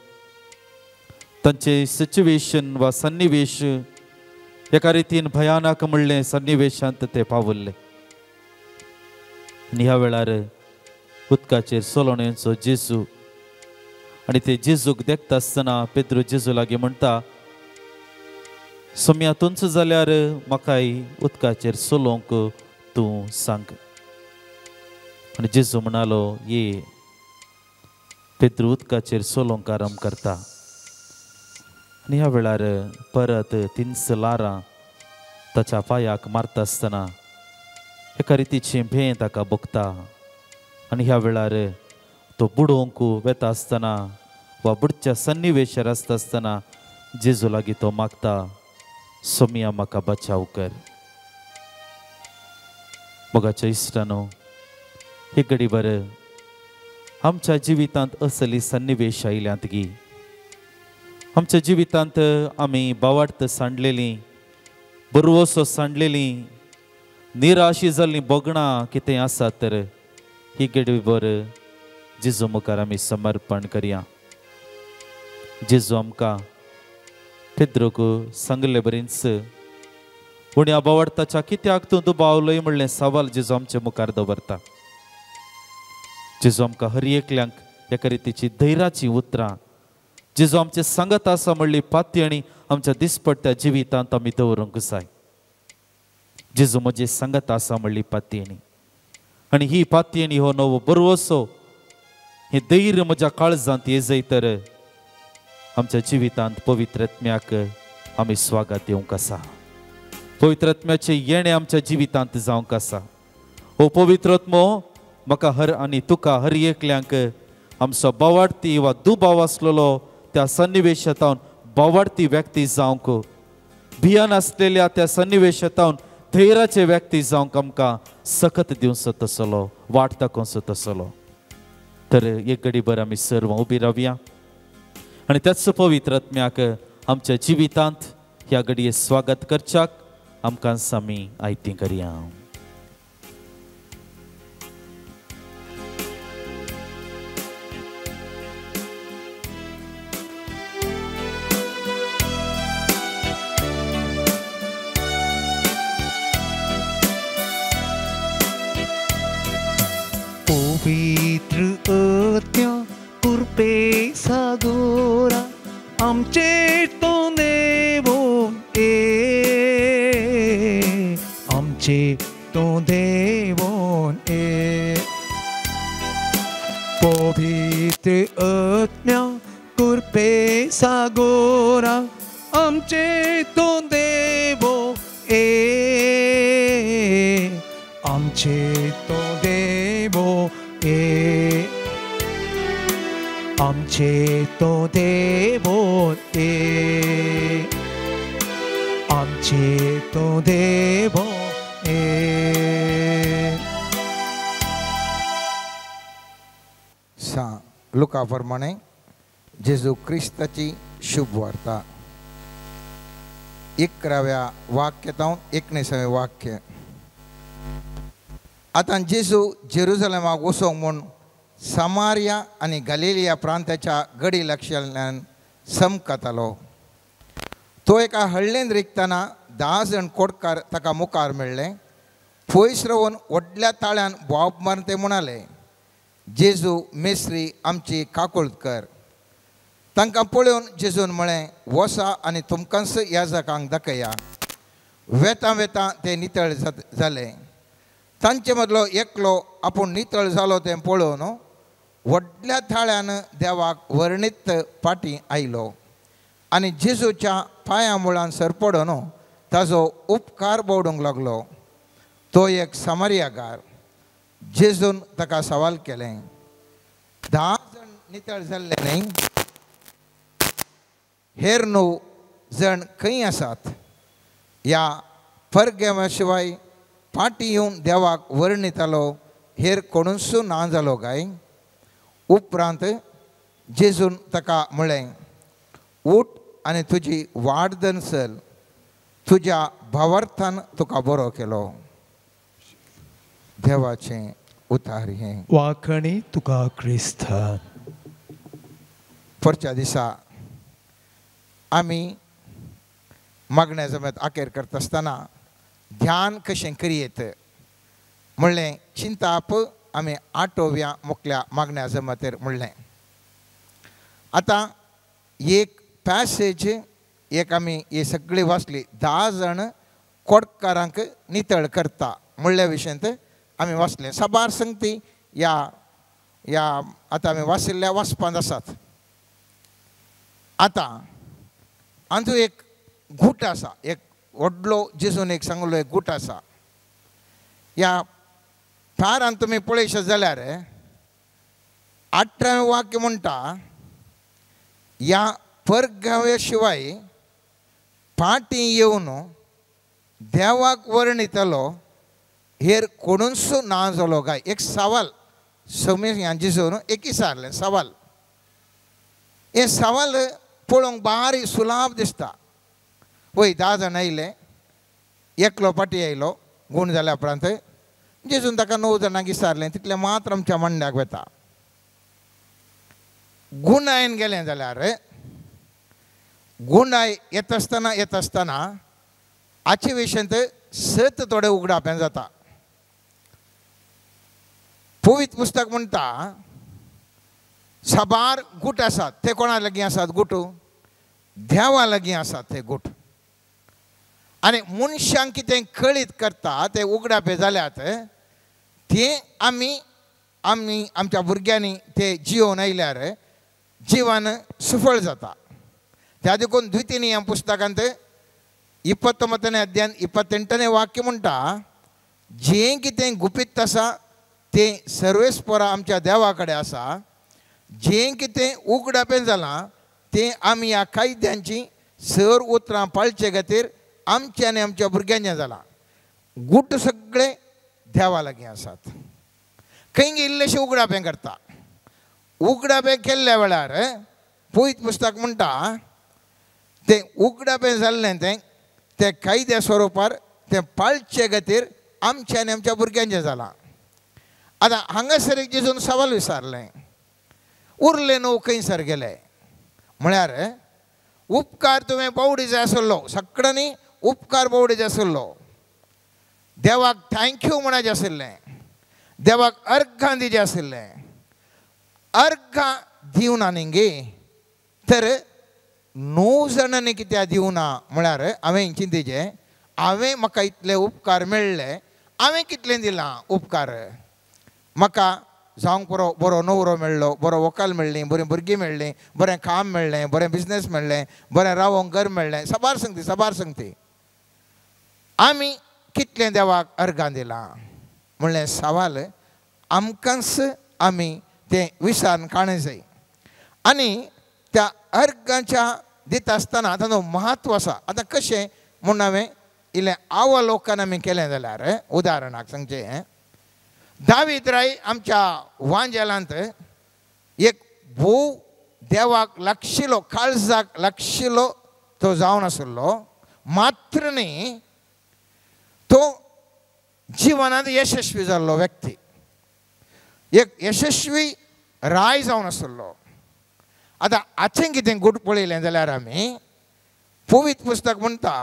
तांचें सिच्युएशन वा सन्निवेश एका रितीन भयानक म्हणलें सन्निवेशांत ते पावल्ले. आनी ह्या वेळार उदकाचेर सोलोन येवचो जेजू आनी ते जेजूक देखता आसतना पेद्रू जेजू लागीं म्हणटा, सोम्या तूंच जाल्यार म्हाकाय उदकाचेर सोलोवंक तूं सांग. आनी जेजू म्हणालो, ये. पेद्रू उदकाचेर सोलोवंक आरंभ करता. आनी ह्या वेळार परत 300 लारां ताच्या पांयाक मारता आसतना एका रितीची भें ताका भोगता. आनी ह्या वेळार तो बुडोवंक वेता आसतना वा बुडच्या सन्निवेशार आसता आसतना जेजू लागीं तो मागता, सोम्या म्हाका बचाव कर. मोगाच्या इश्टानो, हे घडीभर आमच्या जिवितांत असली सन्निवेश आयल्यांत गी. आमच्या जिवितांत आमी बावार्थ सांडलेलीं, बरवसो सांडलेलीं, निराशी जाल्लीं बोगणां कितें आसा तर ही घडीभर जेजू मुखार आमी समर्पण करया. जेजू आमकां पेद्रूक सांगले बरेंच, उण्या बावार्थाच्या कित्याक तूं दुबावलोय म्हणलें सवाल जेजू आमच्या मुखार दवरता. जेजू आमकां हर एकल्यांक एका रितीची धैर्याची उतरां, जेजू आमचे सांगत आसा म्हणली पातयणी आमच्या दिसपट्ट्या जिवितांत आमी दवरूंक जाय. जेजू म्हजे सांगत आसा म्हणली पातयणी, आनी ही पातयणी हो नवो बरवसो, हे धैर्य म्हज्या काळजांत येजय तर आमच्या जिवितांत पवित्र आत्म्याक आमी स्वागत दिवंक आसा. पवित्र आत्म्याचे येणे आमच्या जिवितांत जावंक आसा. हो पवित्र आत्मो म्हाका हर आनी तुका हर एकल्यांक आमचो बावार्थी वा दुबाव आसलेलो त्या सन्निवेशांत बावार्थी व्यक्ती जावंक, भियान आसलेल्या त्या सन्निवेशांत धैर्याचे व्यक्ती जावंक आमकां सखत दिवचो तसलो, वाट दाखोवचो तसलो. तर एक घडीभर आमी सर्व उबी रावया आनी त्याच पवित्र आत्म्याक आमच्या जिवितांत ह्या घडये स्वागत करच्याक आमकां आमी आयती करया. पवित्र कृपे सागोरा आमचे तो देवो आमचे तो देवो पवित्र आत्म्या कृपे सागोरा आमचे तो देवो आमचे तो देवो आमचे तो देवो आमचे तो देवो लुका प्रमाणे जेजू ख्रिस्ताची शुभ वार्ता 11व्या वाक्यातून 19वें वाक्य. आता जेजू जेरुसलेमाक वचोंक म्हूण समारिया आनी गलिलिया प्रांताच्या गडी लागशिल्ल्यान समकतालो. तो एका हळ्ळेंत रिगतना 10 जण कोडकार ताका मुखार मेळ्ळे. पयस रावन व्हडल्या ताळ्यान बोवाप मारून ते म्हणाले, जेजू मेस्री आमची काकुळट कर. तांकां पळोवन जेजून म्हळें, वसा आनी तुमकांच याजकांक दाखया. वेता वेता ते नितळ जाले. तांचे मदलो एकलो आपूण नितळ जालो तें पळोवन व्हडल्या थाळ्यान देवाक वर्णित पाटी आयलो आनी जेजूच्या पांयां मुळान सरपडून ताजो उपकार बोवडूंक लागलो. तो एक समारियाकार. जेजून ताका सवाल केलें, 10 जण नितळ जाल्ले न्ही, हेर 9 जण खंय आसात? ह्या परगेमा शिवाय पाटी येवन देवाक वर्णितालो हेर कोणूच ना जालो काय? उपरांत जेजून ताका म्हळें, उठ आनी तुजी वाडदन चल, तुज्या भावार्थान तुका बरो केलो. देवाचें उतार हें. वाखणी तुका क्रिस्त. परच्या दिसा आमी मागण्या जमेत आखेर करता आसतना ध्यान कशें करियेत म्हणलें चिंताप आमी 8व्या मुखल्या मागण्या जमातेर म्हणलें. आतां एक पॅसेज एक आमी ही सगळी वाचली. 10 जण कोडकारांक नितळ करता म्हणल्या विशयंत आमी वाचलें. साबार संगती ह्या आतां आमी वाचिल्ल्या वाचपांत आसात. आतां हातूंत एक गूट आसा, एक व्हडलो जेजून एक सांगलो एक गूट आसा. ह्या पारान तुमी पळयशात जाल्यार 18वें वाक्य म्हणटा, ह्या परगाव्या शिवाय पाटी येवन देवाक वर्णितलो हेर कोणूच ना जालो काय? एक सवाल समीर ह्या जेजून एक विचारलें सवाल. हे सवाल पळोवंक बारी सुलाभ दिसता. वय 10 जण आयले, एकलो पाटी आयलो गूण जाल्या उपरांत जेजून ताका 9 जणांक विचारलें, तितलें मात्र आमच्या मंड्याक वेता. गुणायन गेलें जाल्यार गुणाय येत आसतना हाचे विशयंत 7 थोडे उगडापें जाता. पवित्र पुस्तक म्हणटा साबार गूट आसात. ते कोणा लागीं आसात गूट? देवा लागीं आसात ते गूट. आनी मनशांक कितें कळीत करता ते उगडापे जाल्यात ते आमी आमच्या भुरग्यांनी ते जियोवन आयल्यार जिवन सफळ जाता. त्या देखून द्वितीय ह्या पुस्तकांत 29वें अध्यायान 28वें वाक्य म्हणटा, जें कितें गुपीत आसा तें सर्वेस्परा आमच्या देवा कडेन आसा. जें कितें उगडापें जालां तें आमी ह्या कायद्यांची 6 उतरां पाळचे खातीर आमचें आनी आमच्या भुरग्यांचें जालां. गूट सगळे देवा लागीं आसात. खंय इल्लेशें उगडापें करता. उगडापें केल्ल्या वेळार पवित्र पुस्तक म्हणटा तें उगडापें जाल्लें तें कायद्या स्वरुपार तें पाळचे खातीर आमचें आनी आमच्या भुरग्यांचें जालां. आतां हांगासर एक जेजून सवाल विचारलें, उरले 9 खंयसर गेले? म्हळ्यार उपकार तुवें बोवडी जाय आसलो, सगळ्यांनी उपकार बोवडी जाय आसलो. देवाक थँक्यू म्हणचे आशिल्लें, देवाक अर्घां दिवचें आशिल्लें. अर्घ दिवना निंगे तर 9 जणांनी कित्या दिवना म्हळ्यार हांवें चिंतेचें हांवें म्हाका इतले उपकार मेळ्ळे हांवें कितलें दिलां उपकार म्हाका जावंक बरो नवरो मेळ्ळो बरो व्हंकल मेळ्ळी बरीं भुरगीं मेळ्ळीं बरें काम मेळ्ळें बरें बिझनेस मेळ्ळें बरें रावोंक घर मेळ्ळें सबार सांगती आमी कितलें देवाक अर्घां दिलां म्हणलें सवाल आमकांच आमी तें विचारून काडूंक जाय आनी त्या अर्घाच्या दिता आसतना ताचो म्हत्व आसा आतां कशें म्हूण हांवें इल्लें अवलोकन आमी केलें जाल्यार उदाहरणाक सांगचें दावीद राय आमच्या वांजेलांत एक भोव देवाक लागशिल्लो काळजाक लागशिल्लो तो जावन आसलो मात्र न्ही तो जिवनांत यशस्वी जाल्लो व्यक्ती एक यशस्वी राय जावन आसलो आतां हाचें कितें गूट पळयलें जाल्यार आमी पवित्र पुस्तक म्हणटा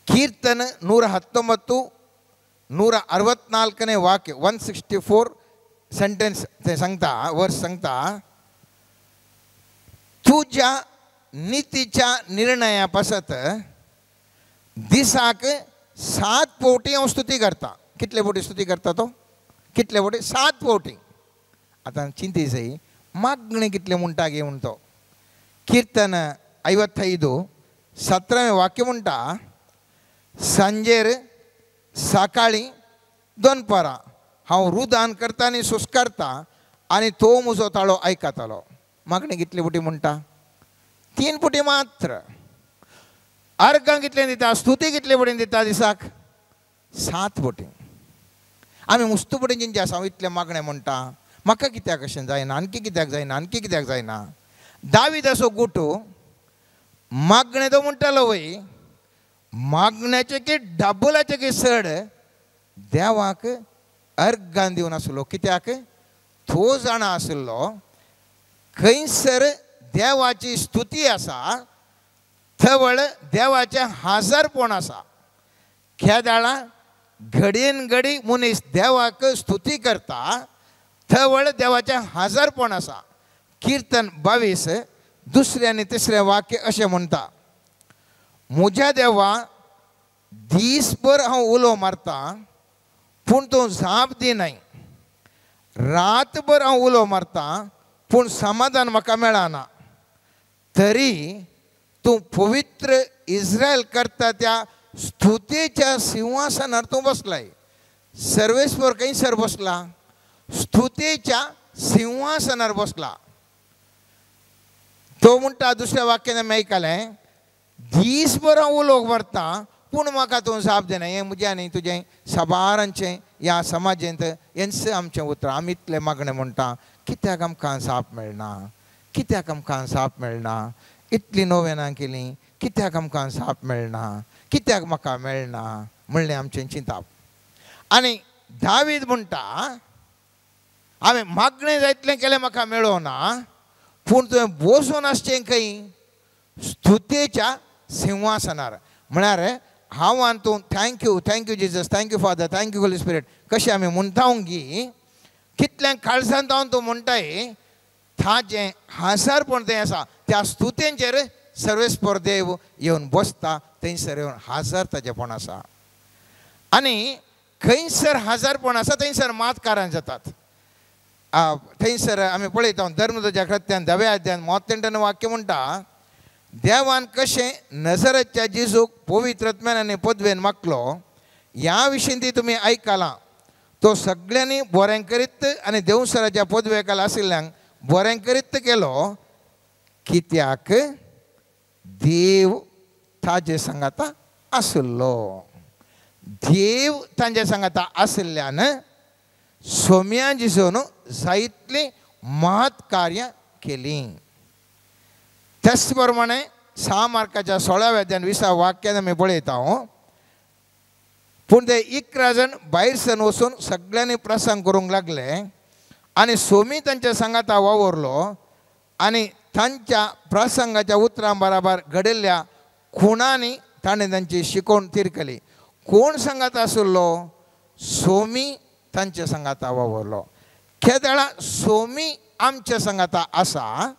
कीर्तन 119 164 वाक्य 164 सेंटेन्स ते सांगता वर्स सांगता तुज्या नितीच्या निर्णया पासत दिसाक 7 फावटी हांव स्तुती करता कितले फावटी स्तुती करता तो कितले फावटी 7 फावटी आतां चिंती जाय मागणें कितलें म्हणटा गे म्हण तो कीर्तन 55 17वें वाक्य म्हणटा सांजेर सकाळीं दनपारां हांव रुदान करता आनी सुस्कारता आनी तो म्हजो ताळो आयकतालो मागणें कितले फावटी म्हणटा 3 फावटी मात्र अर्घां कितलें दिता स्तुती कितले फावटी दिता दिसाक 7 फावटी आमी मुस्त फावटी जिंचे आसा हांव इतलें मागणें म्हणटा म्हाका कित्याक अशें जायना आणकी कित्याक जायना आणकी कित्याक जायना दावीद असो गुटू मागणें तो म्हणटालो वय मागण्याचे की डबलाचे की चड देवाक अर्घां दिवन आसलो कित्याक तो जाणा आसलो खंयसर देवाची स्तुती आसा थवळ देवाचें हाजरपण आसा खेदाळा घडयेन घडी मनीस देवाक स्तुती करता थवळ देवाचें हाजरपण आसा कीर्तन 22 दुसरें आनी तिसरें वाक्य अशें म्हणटा म्हज्या देवा दीसभर हांव उलो मारता पूण तूं जाप दिनाय रातभर हांव उलो मारता पूण समाधान म्हाका मेळना तरी तूं पवित्र इस्रायल करता त्या स्तुतीच्या सिंहासनार तूं बसलाय सर्वेस्वर खंयसर बसला स्तुतीच्या सिंहासनार बसला तो म्हणटा दुसऱ्या वाक्यान आमी आयकलें दीसभर हांव उलोवंक मारता पूण म्हाका तूं जाप दिना हें म्हजें आनी तुजें सबारांचें ह्या समाजेंत हेंच आमचें उतर आमी इतलें मागणें म्हणटा कित्याक आमकां जाप मेळना कित्याक आमकां जाप मेळना इतलीं नोवेनां केलीं कित्याक आमकां जाप मेळना कित्याक म्हाका मेळना म्हणलें आमचें चिंताप आनी दावीद म्हणटा हांवें मागणें जायतलें केलें म्हाका मेळोना पूण तुवें बसून आसचें खंय स्तुतेच्या सिंहासनार म्हळ्यार हांव आनी तूं thank you Jesus thank you father thank you Holy spirit कशें आमी म्हणटा गी कितल्या काळजांत हांव तूं म्हणटाय ताचें हाजरपण तें आसा त्या स्तुतेंचेर सर्वेस्पर देव येवन बसता थंयसर येवन हाजर ताचेपण आसा आनी खंयसर हाजरपण आसा थंयसर मातकारां जातात थंयसर आमी पळयता धर्मदूताच्या कृत्यान 10व्या अध्यायान 38 वाक्य म्हणटा देवान कशें नजरेच्या जेजूक पवित्रत्म्यान आनी पदवेन मागलो ह्या विशीं ती तुमी आयकलां तो सगळ्यांनी बरें करीत आनी देवसराच्या पदवेखाल आशिल्ल्यांक बरें करीत केलो कित्याक देव ताजे सांगाता आसलो देव तांचे सांगाता आशिल्ल्यान सोम्या जिजोन जायतलीं महत् कार्यां केलीं त्याच प्रमाणे 6 मार्काच्या 16व्या अध्यायान 20व्या वाक्यान आमी पळयता पूण ते 11 जण भायर सर वचून सगळ्यांनी प्रसंग करूंक लागले आनी सोमी तांच्या सांगाता वावरलो आनी तांच्या प्रसंगाच्या उतरां बराबर घडिल्ल्या खुणांनी ताणें तांची शिकोवण तिरकली कोण सांगाता आसलो सोमी तांच्या सांगाता वावरलो केदळा सोमी आमच्या संगाता असा,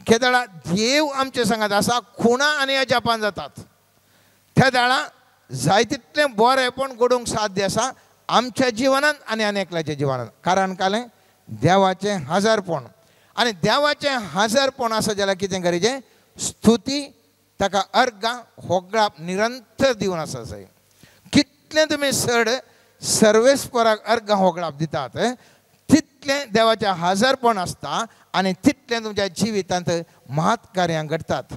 केदळा देव आमच्या संगात असा खुणा आनी अजापान जातात. त्या दाळा जाय तितले बरेपण घडोवंक साध्य आसा आमच्या जिवनान आनी अनेकल्याच्या जिवनान. कारण कालें देवाचें हजारपण, आनी देवाचें हजारपण आसा जाल्यार कितें गरजेचें, स्तुती ताका अर्गां होगळाप निरंतर दिवन आसा. जाय कितलें तुमी चड सर्वेस्पराक अर्गां होगळाप दितात तितलें देवाचें हजारपण आसता आनी तितलें तुमच्या जिवितांत महत्कार्यां घडटात.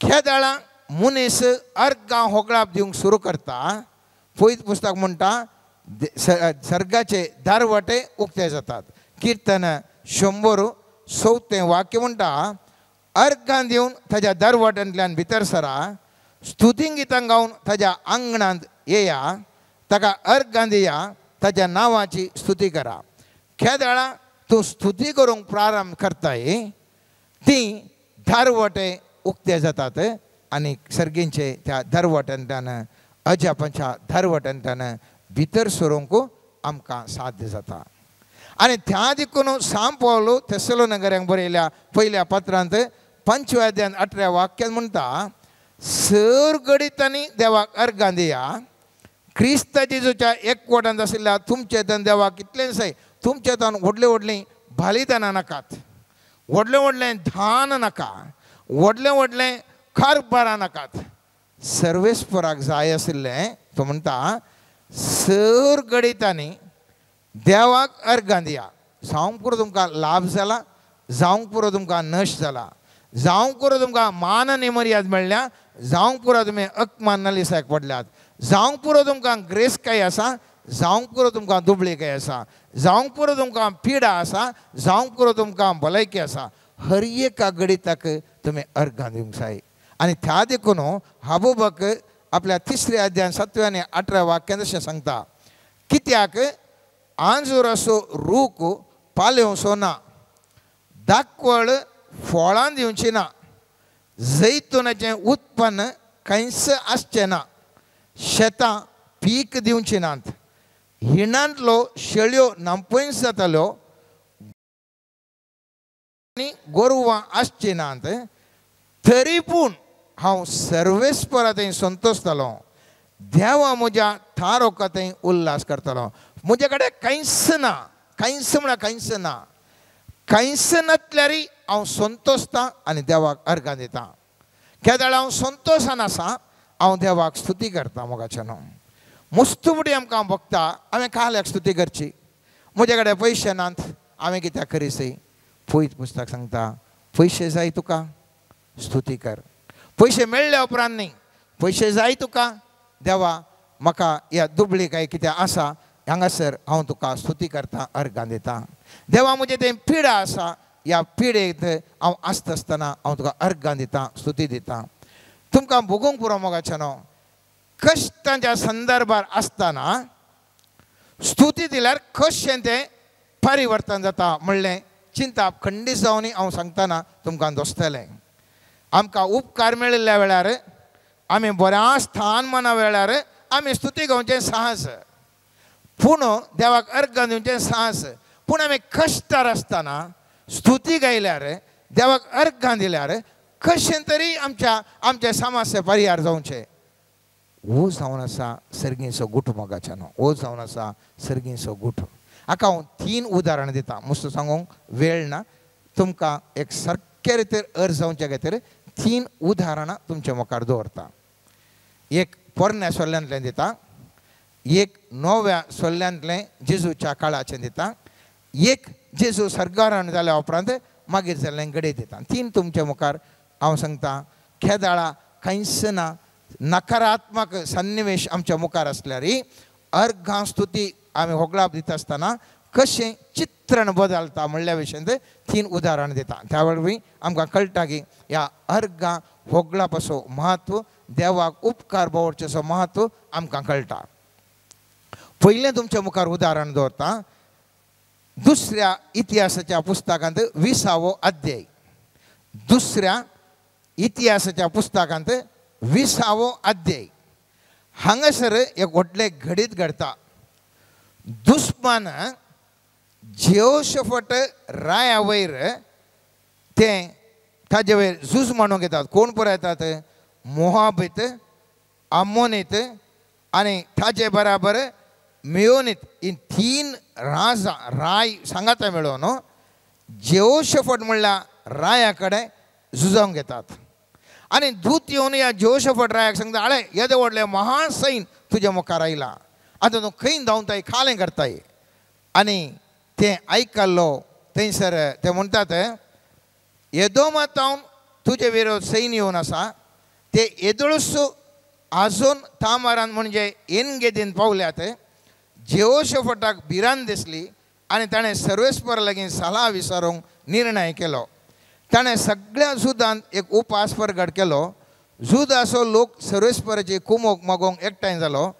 केदळा मनीस अर्गां होगळाप दिवंक सुरू करता, पयत पुस्तक म्हणटा सर्गाचे दारवटे उक्ते जातात. कीर्तन 100 वाक्य म्हणटा, अर्गां दिवन ताच्या दारवट्यांतल्यान भितर सरा, स्तुती गितां गावन ताच्या आंगणांत येया, ताका अर्गां दिया, ताच्या नांवाची स्तुती करा. केदळा तूं स्तुती करूंक प्रारंभ करताय ती दारवटे उक्ते जातात आनी सर्गींचे त्या दारवट्यांतल्यान अजापाच्या दारवट्यांतल्यान भितर सरूंक आमकां साध्य जाता. आनी त्या देखून सांत पौल थेसलोनिकऱ्यांक बरयल्या पयल्या पत्रांत 5व्या अध्यायान 8व्या वाक्यान म्हणटा, सर गडितांनी देवाक अर्गां दिया, क्रिस्त जेजूच्या एकवटांत आशिल्ल्या तुमचे तन देवाक कितलेंच तुमचे तन व्हडलीं व्हडलीं बलिदानां नाकात, व्हडलें व्हडलें धान नाका, व्हडलें व्हडलें कारबारां नाकात. सर्वेस्पराक जाय आशिल्लें तो म्हणटा, सर गडितांनी देवाक अर्गां दिया. जावंक पुरो तुमकां लाभ जाला, जावंक पुरो तुमकां नश जाला, जावंक पुरो तुमकां मान आनी मर्याद मेळ्ळ्या, जावंक पुरो तुमी अकमान नालिसाक पडल्यात, जावंक पुरो तुमकां ग्रेस काय आसा, जावंक पुरो तुमकां दुबळीकाय आसा, जावंक पुरो तुमकां पिडा आसा, जावंक पुरो तुमकां भलायकी आसा, हर एका गडिताक तुमी अर्गां दिवंक जाय. आनी त्या देखून हबूबक आपल्या 3ऱ्या अध्यायान 7व्या आनी 8व्या वाक्यान अशें सांगता, कित्याक आंजूर असो रूख पाल्योवचो ना, दाखवळ फळां दिवची ना, जैतुनाचें उत्पन्न खंयच आसचें ना, शेतां पीक दिवची नात, हिणांतलो शेळयो नांपयस जाताल्यो आनी गोरवां आसची नात, तरी पूण हांव सर्वेस्परा थंय संतोशतालो, देवा म्हज्या थारोका थंय उल्हास करतालो. म्हजे कडेन कांयच ना, कांयच म्हळ्यार कांयच ना, कांयच नातल्यारय हांव संतोशता आनी देवाक अर्गां दिता. केदळा हांव संतोशान आसा, हांव देवाक स्तुती करता. मोगाचें न्हू, मुस्तुबडी आमकां भोगता, हांवें काल्याक स्तुती करची, म्हजे कडेन पयशे नात, हांवें कित्याक करीसय. पयत पुस्तक सांगता, पयशे जाय तुका, स्तुती कर. पयशे मेळ्ळे उपरांत न्ही, पयशे जाय तुका, देवा म्हाका ह्या दुबळीकाय कितें आसा हांगासर हांव तुका स्तुती करता, अर्गां दिता. देवा म्हजे थंय पिडा आसा, ह्या पिडेक हांव आसता आसतना हांव तुका अर्गां दिता, स्तुती दिता. तुमकां भोगूंक पुरो मोगाचें न्हू, कश्टांच्या संदर्भार आसतना स्तुती दिल्यार कशें तें परिवर्तन जाता म्हणलें चिंता खंडीत जावनी हांव सांगतना तुमकां दोस्तलें. आमकां उपकार मेळिल्ल्या वेळार, आमी बऱ्या स्थानमाना वेळार आमी स्तुती घेवचें साहस, पूण देवाक अर्गां दिवचें साहस. पूण आमी कश्टार आसतना स्तुती गायल्यार, देवाक अर्गां दिल्यार कशें तरी आमचे समस्या परिहार जावचें. हो जावन आसा सर्गीचो गुठ. मोगाच्यान हो जावन आसा सर्गीचो गुठ. हाका हांव 3 उदाहरणां दिता, मस्त सांगूंक वेळ ना. तुमकां एक सारके रितीन अर्ज जावचे खातीर 3 उदाहरणां तुमच्या मुखार दवरता. एक पोरण्या सोल्ल्यांतलें दिता, एक नव्या सोल्ल्यांतलें जेजूच्या काळाचें दिता, एक जेजू सर्गारोहण जाल्या उपरांत मागीर जाल्लें घडये दिता. 3 तुमच्या मुखार हांव सांगता. केदळा खंयच ना, नकारात्मक सन्निवेश आमच्या मुखार आसल्यारय अर्गां स्तुती आमी होगळाप दिता आसतना कशें चित्रण बदलता म्हणल्या विशयान 3 उदाहरण दिता. त्या वरवीं आमकां कळटा की ह्या अर्गां होगळापाचो महत्व, देवाक उपकार बावडचेचो महत्व आमकां कळटा. पयलें तुमच्या मुखार उदाहरण दवरता. 2ऱ्या इतिहासाच्या पुस्तकांत 20वो अध्याय. 2ऱ्या इतिहासाच्या पुस्तकांत 20वो अध्याय. हांगासर एक व्हडलें घडीत घडता. दुस्मान जेहोशफट राया वयर ते ताजे वयर झूज म्हणून घेतात. कोण पुरो येतात? मोहाबीत, आमोनीत आणि ताजे बराबर मेयोनीत. ही 3 राय सांगाता मेळोन जेहोशफट म्हणल्यार राया कडेन झुजावंक घेतात. आणि दूत येवन या जेहोशफट रायाक सांगता, आळे येदे व्हडले महान सैन तुज्या मुखार आयला, आतां तूं खंय धांवताय, खालें करताय. आणि ते आयकल्लो थंयसर ते म्हणटात, एदोमांतावन तुजे विरोध सैन येवन आसा, ते येदळूच आजून तामारान म्हणजे एनगेदीन पावल्यात. जेहोशफटाक भिरांत दिसली आनी ताणें सर्वेस्पर लागीं सलाह विचारूंक निर्णय केलो. ताणें सगळ्या जुदांत एक उपास परगट केलो. जुदाचो लोक सर्वेस्पराची कुमोक मागोवंक एकठांय जालो.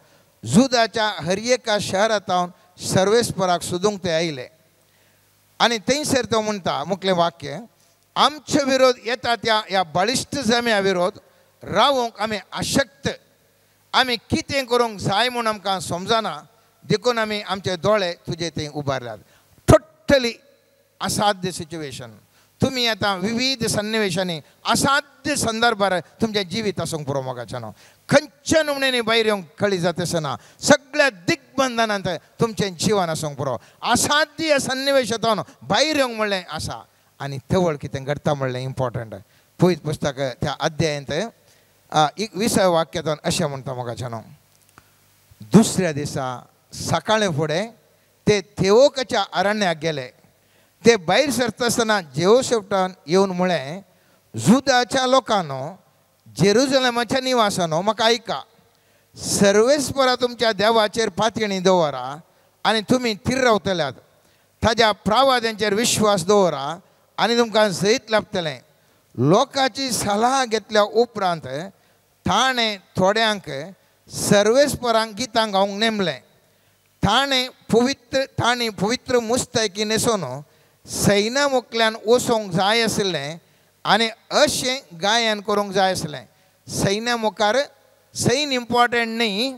जुदाच्या हर एका शहरांतावन सर्वेस्पराक सोदूंक ते आयले. आनी थंयसर तो म्हणटा मुखलें वाक्य, आमचे विरोध येता त्या ह्या बळिश्ट जम्या विरोध रावूंक आमी अशक्त. आमी कितें करूंक जाय म्हूण आमकां समजना, देखून आमी आमचे दोळे तुजे थंय उबारल्यात. टोटली असाध्य सिच्युएशन. तुम्ही आता विविध सन्निवेशांनी असाध्य संदर्भार तुमच्या जिवीत आसूंक पुरो मोगाच्या न्हू. खंयच्या नमुन्यानी भायर येवंक कळी जाता आसतना सगळ्या दिग्बंधनांत तुमचें जिवन आसूंक पुरो. असाध्य सन्निवेशांतून भायर येवंक म्हणलें आसा. आनी थवळ कितें घडटा म्हणलें इम्पॉर्टंट. पळयत पुस्तक त्या अध्यायांत 20व्या वाक्यांतून अशें म्हणटा मोगाच्या न्हू. दुसऱ्या दिसा सकाळीं फुडें ते थेओकाच्या अरण्याक गेले. ते भायर सरता आसतना जेहोशफटान येवन म्हळें, जुदाच्या लोकांनो, जेरुजलेमाच्या निवासांनो, म्हाका आयका. सर्वेस्परा तुमच्या देवाचेर पातयणी दवरा आनी तुमी थीर रावतल्यात. ताज्या प्रावाद्यांचेर विश्वास दवरा आनी तुमकां जैत लाभतलें. लोकांची सलाह घेतल्या उपरांत ताणें थोड्यांक सर्वेस्परांक गितां गावंक नेमलें. ताणें पवित्र मुस्तायकी न्हेसोन सैना मुखल्यान वचोंक जाय आसलें आनी अशें गायन करूंक जाय आसलें. सैना मुखार सैन इम्पॉर्टंट न्ही,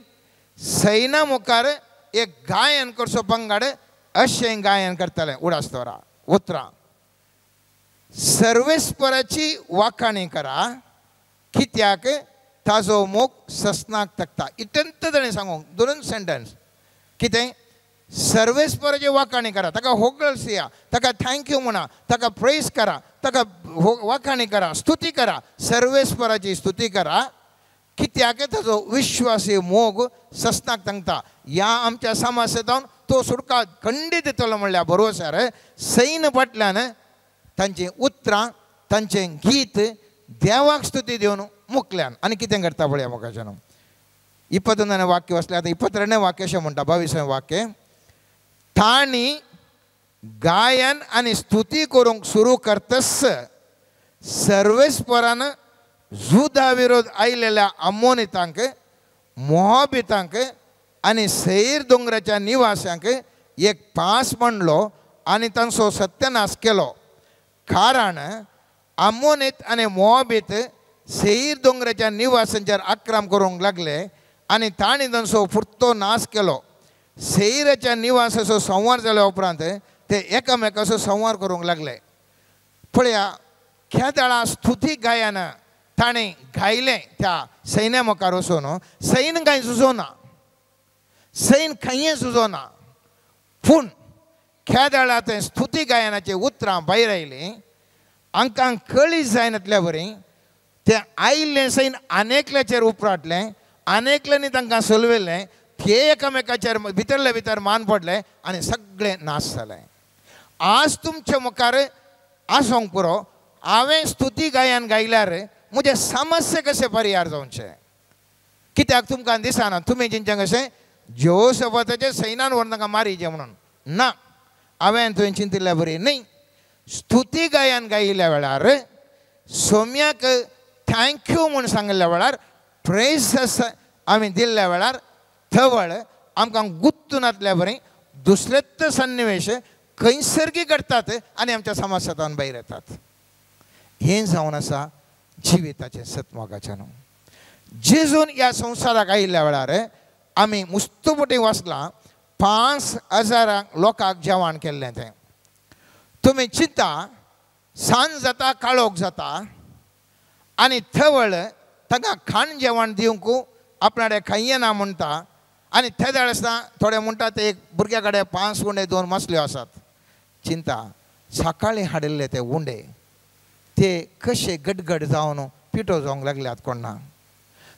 सैना मुखार एक गायन करचो पंगड अशें गायन करतालें. उडास्तोरा उतरां, सर्वेस्पराची वाखाणी करा, कित्याक ताजो मोग ससनाक तकता. इतंत ताणें सांगूंक 2 सेंटन्स. कितें? सर्वेस्पराची वाखाणी करा, ताका होगळस दिया, ताका थँक्यू म्हणा, ताका प्रेज करा, ताका वाखाणी करा, स्तुती करा. सर्वेस्पराची स्तुती करा, कित्याक ताजो विश्वासी मोग ससनाक तंगता. ह्या आमच्या समासांतून तो सुटका खंडीत दितलो म्हणल्या भरवसार सैन फाटल्यान तांची उतरां, तांचें गीत देवाक स्तुती दिवन मुखल्यान. आनी कितें करता पळया मोगाच्या न्हू. 21 वाक्य वाचलें. आतां 22वें वाक्य अशें म्हणटा. 22वें वाक्य, ताणी गायन आनी स्तुती करूंक सुरू करतस सर्वेस्परान जुदा विरोध आयलेल्या आमोनितांक, मोहाबितांक आनी सैर दोंगराच्या निवास्यांक एक पास मांडलो आनी तांचो सत्यानाश केलो. कारण आमोनीत आनी मोहाबीत सैर दोंगराच्या निवासांचेर आक्रम करूंक लागले आनी तांणी तांचो पुर्तो नाश केलो. सैराच्या निवासाचो संवार जाल्या उपरांत ते एकामेकाचो संवार करूंक लागले. पळया, खेदाळा स्तुती गायन ताणें गायलें त्या सैन्या मुखार वचून. सैन कांय झुजोना, सैन खंय झुजोना, पूण खेदाळा तें स्तुती गायनाचें उतरां भायर आयलीं. हांकां कळी जायनातल्या बरें तें आयिल्लें सैन आनेकल्याचेर उपराटलें, आनेकल्यांनी तांकां सलविल्लें. ते एकामेकाचेर भितरले भितर मान पडले आनी सगळें नाश जालें. आज तुमच्या मुखार आसूंक पुरो हांवें स्तुती गायन गायल्यार म्हजे समस्या कशें परिहार जावचे. कित्याक तुमकां दिसना तुमी जिंच्या कशें जेहोशफाताच्या सैनान व्हरून तांकां मारीचें म्हणून. ना, हांवें तुवें चिंतिल्ल्या बरी न्ही. स्तुती गायन गायिल्ल्या वेळार, सोम्याक थँक्यू म्हूण सांगिल्ल्या वेळार, प्रेज आमी दिल्ल्या वेळार थवळ आमकां गुत्तून नातल्या बरें दुसरेच सन्निवेश खंयसरगी घडटात आनी आमच्या समस्यांतून भायर येतात. हें जावन आसा जिविताचें सत्मोगाचें न्हू. जेजून ह्या संवसाराक आयिल्ल्या वेळार आमी मुस्तुपटी वाचलां, 5,000 लोकांक जेवण केल्लें तें. तुमी चिंता सांज जाता काळोख जाता आनी थवळ तांकां खाण जेवण दिवंक आपणाडे खाई ना म्हणटा आनी ते आसता थोडे म्हणटा ते एक भुरग्या कडेन 5 उंडे 2 मसल्यो आसात. चिंता सकाळीं हाडिल्ले ते उंडे ते कशे गडगड जावन पिठो जावंक लागल्यात कोण ना.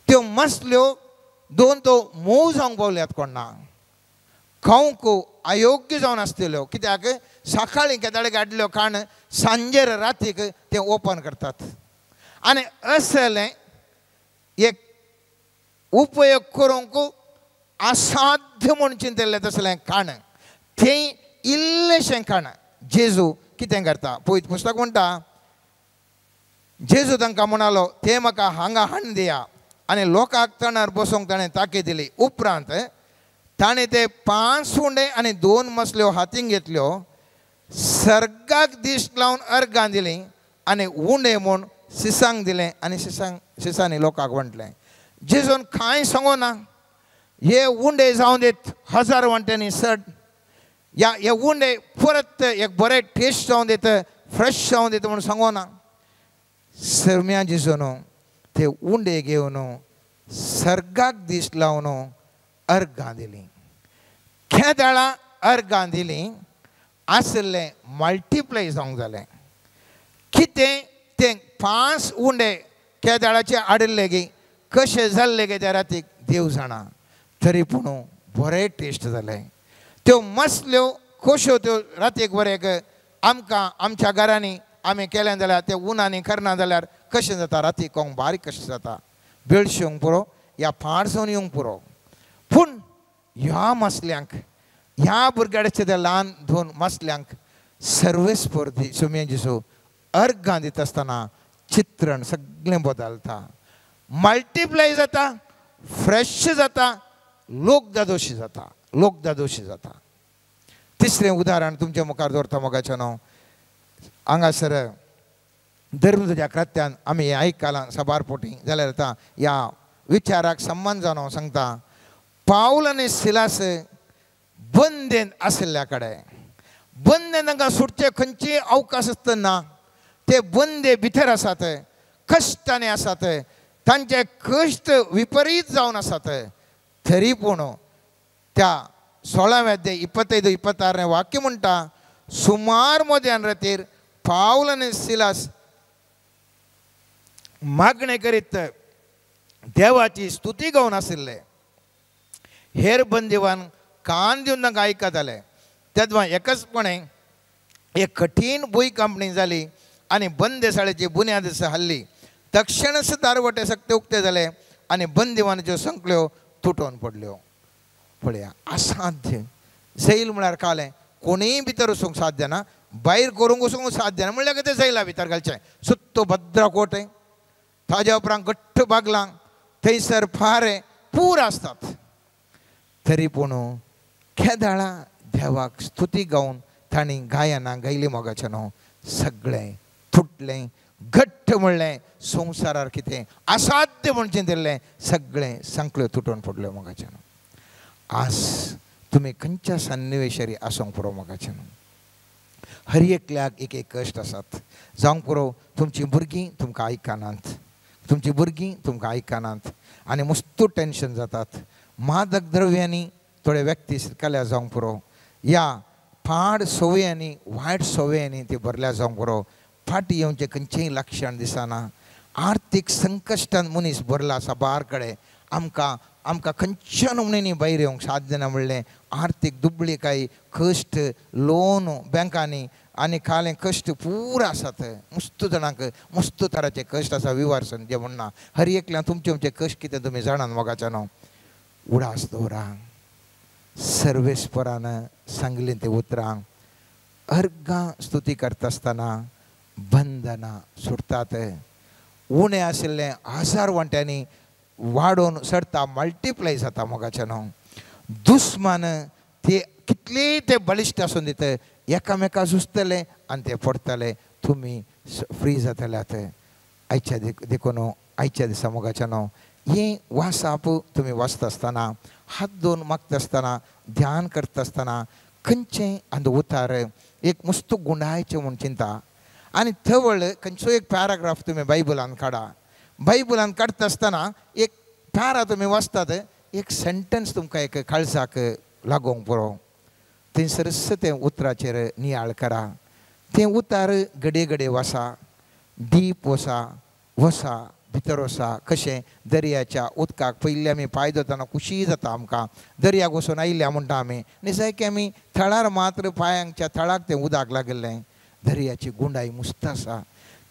त्यो मसल्यो 2 तो मोव जावंक पावल्यात कोण ना. खावंक अयोग्य जावन आसतल्यो कित्याक सकाळीं केदाळे हाडिल्ल्यो खाण सांजेर रातीक ते ओपन करतात आनी असलें एक उपयोग करूंक असाध्य म्हूण चिंतिल्लें तसलें खाण तें इल्लेशें खाण जेजू कितें करता. पळयत पुस्तक म्हणटा जेजू तांकां म्हणालो ते म्हाका हांगा हाडून दिया आनी लोकांक तणार बसूंक ताणें तांकी दिली. उपरांत ताणें ते 5 उंडे आनी 2 मसल्यो हातीन घेतल्यो सर्गाक दिश्ट लावन अर्गां दिलीं आनी उंडे म्हूण सिसांक दिलें आनी सिसांनी लोकांक वंटलें. जेजून कांय सांगो ना हे उंडे जावन देत 1000 वांट्यांनी चड या हे उंडे परत एक बरें टेस्ट जावन दित फ्रेश जावन दित म्हूण सांगो ना. सर्म्या जेजून ते उंडे घेवन सर्गाक दिश्ट लावन अर्गां दिलीं. केदाळां अर्गां दिलीं आसलें मल्टिप्लाय जावंक जालें. कितें तें 5 उंडे केदाळाचे हाडिल्ले गे कशे जाल्ले गे त्या रातीक देव जाणा. तरी पूण बरें टेस्ट जालें. त्यो मसल्यो कश्यो त्यो रातीक बरें आमकां आमच्या घरांनी आमी केलें जाल्यार ते उनांनी करना जाल्यार कशें जाता रातीक कोंक बारीक कशें जाता. बेळशेवंक पुरो या फाडसून येवंक पुरो. पूण ह्या मसल्यांक ह्या भुरग्याचे त्या ल्हान 2 मसल्यांक सर्वेस्पर्धी सुमये जेजू अर्गां दिता आसतना चित्रण सगळें बदलता. मल्टिप्लाय जाता फ्रेश जाता लोकदादोशी जाता. लोकदादोशी जाता. तिसरें उदाहरण तुमच्या मुखार दवरता मोगाचें न्हू. हांगासर धर्मच्या कृत्यान आमी हें आयकलां सबार पोटी जाल्यार आतां ह्या विचाराक संबंद जावन हांव सांगता. पावल आनी सिलास बंदेन आशिल्ल्या कडेन बंदेन तांकां सुटचे खंयचेय अवकाश आसतना ते बंदे भितर आसात. कश्टांनी आसात. तांचे कश्ट विपरीत जावन आसात. तरी पूण त्या 16वें अध्याय 25-26 वाक्य म्हणटा सुमार मध्यान रातीर पावल आनी सिलास मागणे करीत देवाची स्तुती गावन आशिल्ले. हेर बंदिवान कान दिवन तांकां आयकत जाले. तेदवा एकचपणे एक कठीण भूंयकांपणी जाली आनी बंदेशाळेची बुन्याद हल्ली. तक्षणच दारवटे सक्ते उक्ते जाले आनी बंदिवानाच्यो संकल्यो तुटून पडल्यो. पळया असाध्य जैल म्हळ्यार कालें कोणीय भितर वचूंक साध्य ना. भायर करूंक वचूंक साध्य ना म्हणल्यार ते जैला भितर घालचें. सुत्तो भद्र कोटे ताज्या उपरांत घट्ट बागलां थंयसर फारे पूर आसतात. तरी पूण केदाळां देवाक स्तुती गावन तांणी गायनां गायलीं मोगाचें न्हू. सगळें तुटलें घट्ट म्हणलें संवसारार कितें असाध्य म्हूण चिंतिल्लें सगळें संकल्यो तुटून पडल्यो मोगाचें न्हू. आज तुमी खंयच्या सन्निवेशारी आसूंक पुरो मोगाचें न्हू. हर एकल्याक एक एक कश्ट आसात. जावंक पुरो तुमचीं भुरगीं तुमकां आयकनात. तुमचीं भुरगीं तुमकां आयकनात आनी मस्त टेन्शन जातात. मादक द्रव्यांनी थोडे व्यक्ती शिरकल्या जावंक पुरो. या पाड सवयांनी वायट सवयांनी ते भरल्या जावंक पुरो. फाटी येवचें खंयचेंय लक्षण दिसना. आर्थीक संकश्टान मनीस भरला सबार कडेन. आमकां खंयच्या नमुन्यांनी भायर येवंक साध्य ना म्हणलें. आर्थीक दुबळीकाय कश्ट लोन बँकांनी आनी खालें कश्ट पूर आसात. मस्त जाणांक मस्त तराचे कश्ट आसा. विवार संध्या म्हणना हर एकल्यान तुमचे कश्ट कितें तुमी जाणात मोगाचें न्हू. उडास दवरा. सर्वेस्परान सांगलें तें उतरां अर्गां स्तुती करता आसतना बंधनां सुटतात. उणें आशिल्लें 1000 वांट्यांनी वाडोवन सरता मल्टिप्लाय जाता मोगाचें न्हू. दुस्मान ते कितलेय ते बलिश्ट आसून दित एकामेका झुजतले आनी ते पडटले. तुमी फ्री जातल्यात. आयच्या देखून आयच्या दिसा मोगाचें न्हू हे वासाप तुम्ही वाचता असताना, हात धुवून मागता असताना, ध्यान करता असताना खंयचें अंद उतार एक मस्त गुंडायचे म्हणून चिंता. आणि थवळ खंयचो एक पॅराग्राफ तुम्ही बायबलान काढा. बायबलान काढता असताना एक पॅरा तुम्ही वाचतात, एक सेंटन्स तुमकां एक काळजाक लागोंक पुरो. थंयसरच तें उतराचेर नियाळ करा. तें उतार घडये घडये वसा, डीप वसा भितर वसा. कशें दर्याच्या उदकाक पयलीं आमी पांय धुतना खुशी जाता आमकां. दर्याक वचून आयिल्ल्या म्हणटा आमी, आनी जायके आमी थळार मात्र पांयांच्या थळाक तें उदक लागलें. दर्याची गुंडाई मुस्त आसा.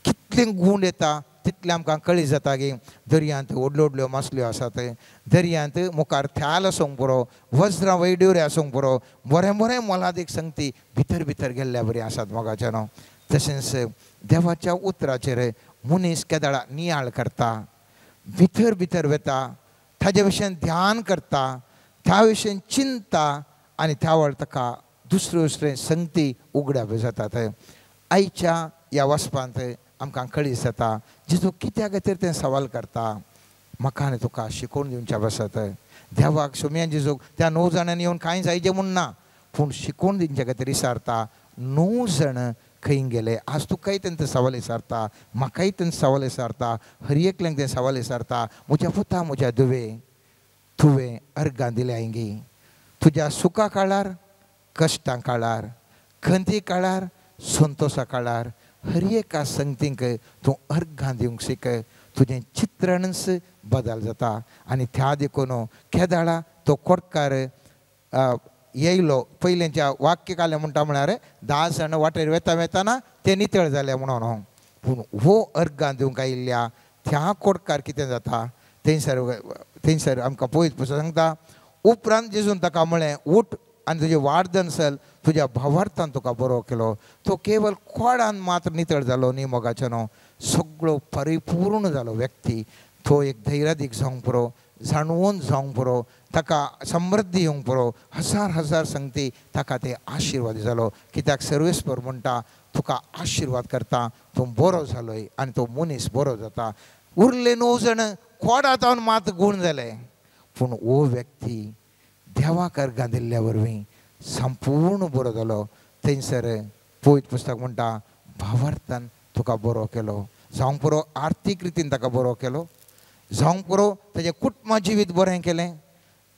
कितले गुंड येता तितलें आमकां कळी जाता की दर्यांत व्हडल्यो व्हडल्यो मासल्यो आसात. दर्यांत मुखार थ्याल आसूंक पुरो, वज्रां वैड्योरे आसूंक पुरो, बरें बरें मोलादीक संगती भितर भितर गेल्ल्या बरी आसात मोगाचे न्हू. तशेंच देवाच्या उतराचेर मनीस केदाळा नियाळ करता, भितर भितर वता, ताजे विशयी ध्यान करता, त्या विशयी चिंता, आनी त्या वेळ ताका दुसरे दुसरे संगती उगड्याप जातात. आयच्या ह्या वचपांत आमकां कळीत जाता जेजू कित्या खातीर तें सवाल करता. म्हाका आनी तुका शिकोवन दिवच्या बसत. देवाक सोम्या जेजूक त्या 9 जाणांनी येवन कांय जायचें म्हूण ना, पूण शिकोवन दिवचे खातीर विचारता 9 जण खंय गेले. आज तुकाय तेंचो सवाल विचारता, म्हाकाय तेंचो सवाल विचारता, हर एकल्यांक तें सवाल विचारता. म्हज्या पुता म्हज्या धुवे तुवें अर्गां दिल्या हिंगी. तुज्या सुखा काळार, कश्टां काळार, खंती काळार, संतोशा काळार हर एका संगतींक तूं अर्गां दिवंक शिक. तुजें चित्रणच बदल जाता. आनी त्या देखून केदाळा तो कोडकार येयलो. पयलींच्या वाक्य काले म्हणटा म्हळ्यार 10 जण वाटेर वेताना ते नितळ जाले म्हणून. पूण हो अर्गां दिवंक आयिल्ल्या त्या कोडकार कितें जाता थंयसर आमकां पळयत पुस्तक सांगता. उपरांत जेजून ताका म्हळें, उठ आनी तुजें वार्दन चल, तुज्या भावार्थान तुका बरो केलो. तो केवळ कोडान मात्र नितळ जालो न्ही मोगाचे न्हू, सगळो परिपूर्ण जालो व्यक्ती. तो एक धैर्यादीक जावंक पुरो, जाणवून जावंक पुरो, ताका समृद्धी येवंक पुरो. हजार हजार संगती ताका ते आशिर्वाद जालो. कित्याक सर्वेस्पर म्हणटा तुका आशिर्वाद करता, तो बरो जालोय आनी तो मनीस बरो जाता. उरले 9 जण कोडांत जावन मात गूण जाले, पूण हो व्यक्ती देवाक अर्गां दिल्ल्या वरवीं संपूर्ण बरो जालो. थंयसर पळयत पुस्तक म्हणटा भावार्थान तुका बरो केलो. जावंक पुरो आर्थीक रितीन ताका बरो केलो, जावंक पुरो ताजें कुटुंब जिवीत बरें केलें,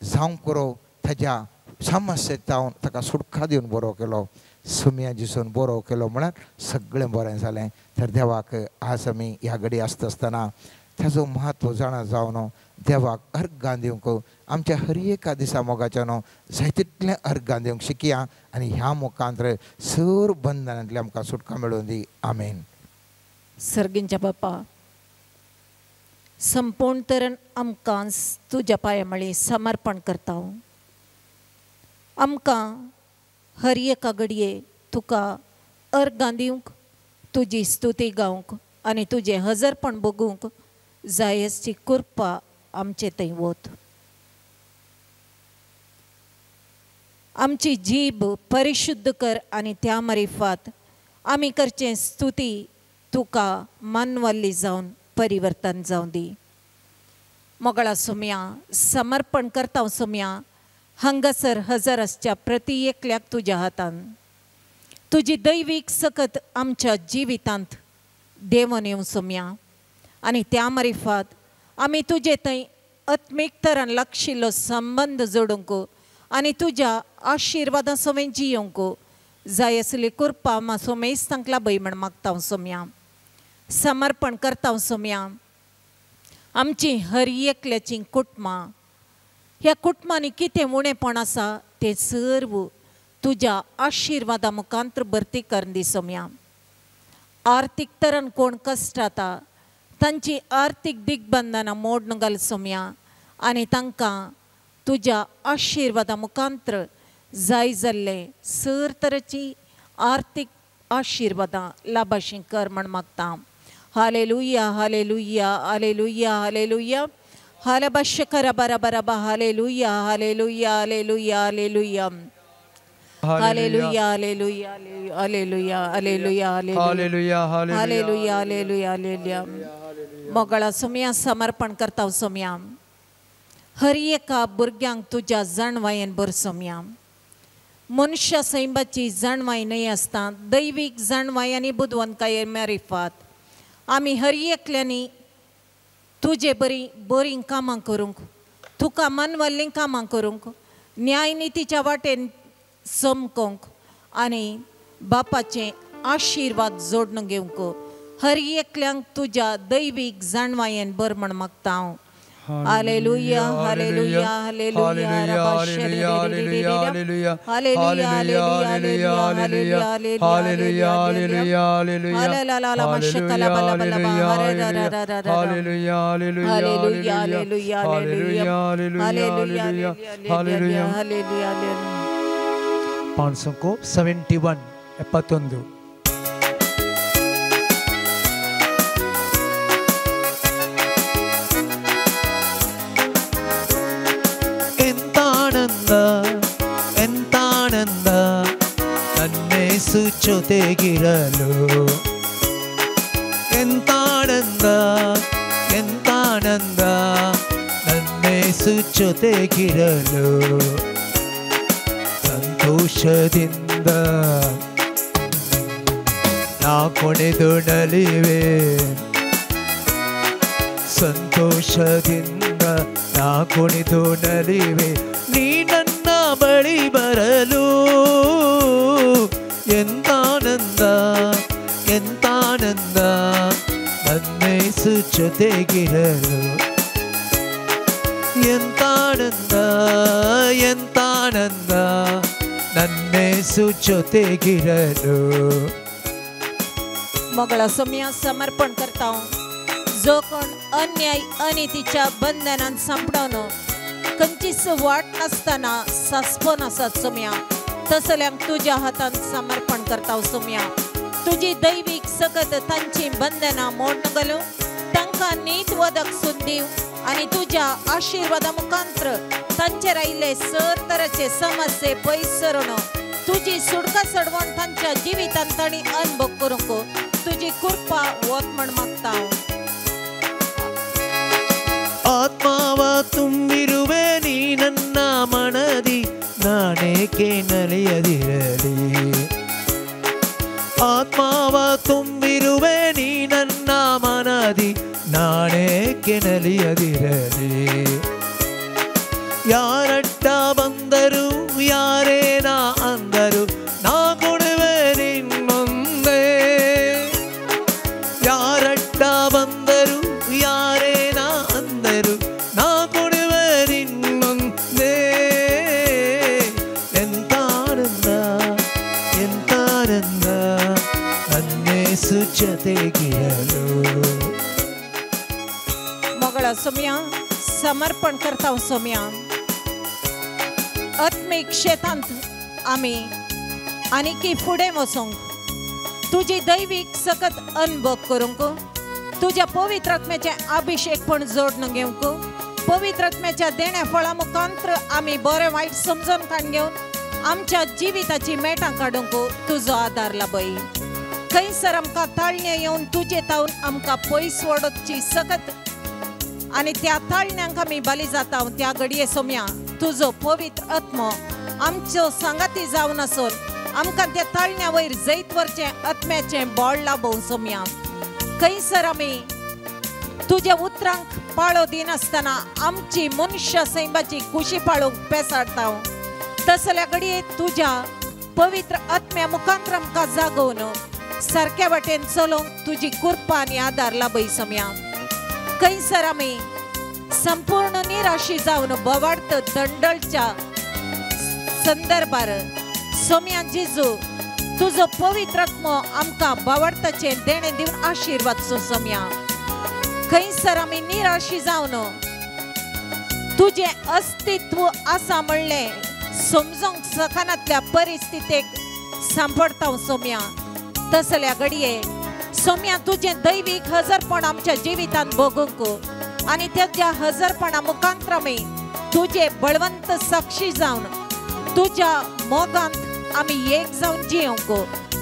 जावंक पुरो ताज्या समस्येक जावन ताका सुटका दिवन बरो केलो. सुम्या दिसून बरो केलो म्हळ्यार सगळें बरें जालें. तर देवाक आज आमी ह्या घडी आसता आसतना ताजो म्हत्व जाणा जावन देवाक अर्गां दिवंक आमच्या हर एका दिसा मोगाच्या न्हू जाय तितलें अर्गां दिवंक शिकया. आनी ह्या मुखांतर सर बंधनांतली आमकां सुटका मेळोवन दी. आमेन. सर्गींच्या बापा, संपूर्ण तरेन आमकां तुज्या पांया मळी समर्पण करता. आमकां हर एका घडये तुका अर्गां दिवंक, तुजी स्तुती गावंक आनी तुजें हजरपण बगूंक जाय असची कृपा आमचे थंय वत. आमची जीब परिशुद्ध कर आनी त्या मरिफात आमी करचें स्तुती तुका मानवल्ली जावन परिवर्तन जावं दी. मोगळा सुम्या समर्पण करता सुम्या हांगासर हजर आसच्या प्रति एकल्याक तुज्या हातान तुजी दैवीक सकत आमच्या जिवितांत देवून येवं सुम्या. आनी त्या मरिफात आमी तुजे थंय आत्मीक तरान लागशिल्लो संबंद जोडूंक आनी तुज्या आशिर्वादां सोमें जियोंक जाय आसली कृपा मातसो मेस्तांक लाभय म्हण मागता सोम्या. समर्पण करता सोम्या आमची हर एकल्याची कुटुंबां, ह्या कुटुंबांनी कितें उणेपण आसा तें सर्व तुज्या आशिर्वादा मुखांतर भरती करून दी सोम्या. आर्थीक तरान कोण कश्टाता तांची आर्थीक दिग्बंधनां मोडून घाल सोम्या. आनी तांकां तुज्या आशिर्वादा मुखांतर जाय जाल्ले सर तरेची आर्थीक आशिर्वादां लाभाशी कर म्हण मागता. हालेलुया हालेलुया हालेलुया हालेलुया हालबशकर बरबरबा hallelujah hallelujah hallelujah hallelujah hallelujah hallelujah hallelujah hallelujah hallelujah hallelujah hallelujah hallelujah मोगळा सोम्या समर्पण करता सोम्या हर एका भुरग्यांक तुज्या जाणवायेन भर सोम्या मनुष्य सैमाची जाणवाय न्हय आसता दैवीक जाणवाय आनी बुदवंतकाये मेरिफात आमी हर एकल्यांनी तुजे बरी कामां करूंक तुका मनवल्लीं कामां करूंक न्याय नितीच्या वाटेन समकोंक आनी बापाचे आशिर्वाद जोडून घेवंक हर एकल्यांक तुज्या दैवीक जाणवायेन बर म्हण मागता हांव hallelujah hallelujah hallelujah hallelujah hallelujah hallelujah hallelujah hallelujah hallelujah मशकला बला बला hallelujah hallelujah hallelujah hallelujah hallelujah hallelujah hallelujah 571 71 ಎಂತಾನಂದ ನನ್ನೇಸು ಜೊತೆಗಿರಲು ಎಂತಾನಂದ ಎಂತಾನಂದ ನನ್ನೇಸು ಜೊತೆಗಿರಲು ಸಂತೋಷದಿಂದ ನಾ ಕುಣಿದು ನಲಿವೆ ಸಂತೋಷದಿಂದ ನಾ ಕುಣಿದು ನಲಿವೆ ನೀ ನನ್ನ ಬಳಿ ಬರಲು ಎಂತಾನಂದ ಎಂತಾನಂದ ನನ್ನೇಸು ಜೊತೆಗಿರಲು ಎಂತಾನಂದ ಎಂತಾನಂದ ನನ್ನೇಸು ಜೊತೆಗಿರಲು मोगळा सोम्या समर्पण करता जो कोण अन्याय अनितीच्या बंधनान सांपडवन खंयचीच वाट नासतना सासपन आसात सोम्या तसल्यांक तुज्या हातान समर्पण करता सोम्या तुजी दैवीक सकत तांची बंधनां मोडून घालूं तांकां नीत वदक सुद्दीव आनी तुज्या आशिर्वादा मुखांतर तांचेर आयिल्ले सर तरेचे समस्ये पयस सरून तुजी सुडका चडवण तांच्या जिवितांत तांणी अनुभव करूंक तुजी कृपा वत म्हण मागता ಆತ್ಮವ ತುಂಬಿರುವೆ ನೀ ನನ್ನ ಮನದಿ ನಾನೇಕೆ ನಲಿಯದಿರಲಿ ಆತ್ಮವ ತುಂಬಿರುವೆ ನೀ ನನ್ನ ಮನದಿ ನಾನೇಕೆ ನಲಿಯದಿರಲಿ ಯಾರಡ್ಡ ಬಂದರು ಯಾರೇನ ಅಂದರು ನಾ ಕೊಡುವೆ ನಿನ್ನೊಂದೇ ಯಾರಡ್ಡ ಬಂದರು ಯಾರೇನ ಅಂದರು ನಾ ಕೊಡುವೆ ನಿನ್ನೊಂದೇ ಎಂತಾನಂದ ಎಂತಾನಂದ ನನ್ನೇಸು ಜೊತೆಗಿರಲು मोगळा सोम्या समर्पण करता सोम्या आत्मीक शेतांत आमी आनीकी फुडें वचूंक तुजी दैवीक सकत अनुभव करूंक तुज्या पवित्र आत्म्याचे अभिषेकपण जोडून घेवंक पवित्र आत्म्याच्या देण्या फळा मुखांतर आमी बरें वायट समजून काडून घेवन आमच्या जिविताची मेटां काडूंक तुजो आदार लाभय खंयसर आमकां ताळण्यो येवन तुजे तावन आमकां पयस वडोवची सकत आनी त्या ताळण्यांक आमी बली जाता त्या घडये सोम्या तुजो पवित्र आत्मो आमच्यो सांगाती जावन आसून आमकां त्या ताळण्या वयर जैत वरचें आत्म्याचें बोळ लाभोव सोम्या खंयसर आमी तुज्या उतरांक पाळो दिनासतना आमची मनुष्य सैमाची खुशी पाळोवंक पेसाडता तसल्या घडये तुज्या पवित्र आत्म्या मुखांतर आमकां जागोवन सारक्या वाटेन चलोवंक तुजी कृपा आनी आदार लाभय सोम्या खंयसर आमी संपूर्ण निराशी जावन बोवाडत दंडळच्या संदर्भार सोम्या जेजू तुजो पवित्र आत्मो आमकां बोवाडताचें देणें दिवन आशिर्वाद सोम्या खंयसर आमी निराशी जावन तुजें अस्तित्व आसा म्हणलें समजूंक सकानांतल्या परिस्थितीक सांपडता सोम्या तसल्या घडये सोम्या तुझे दैवीक हजरपण आमच्या जिवितांत भोगूंक आनी त्याच्या हजरपणा मुखांतर आमी तुझे बळवंत साक्षी जावन तुझ्या मोगांत आमी एक जावन जियोंक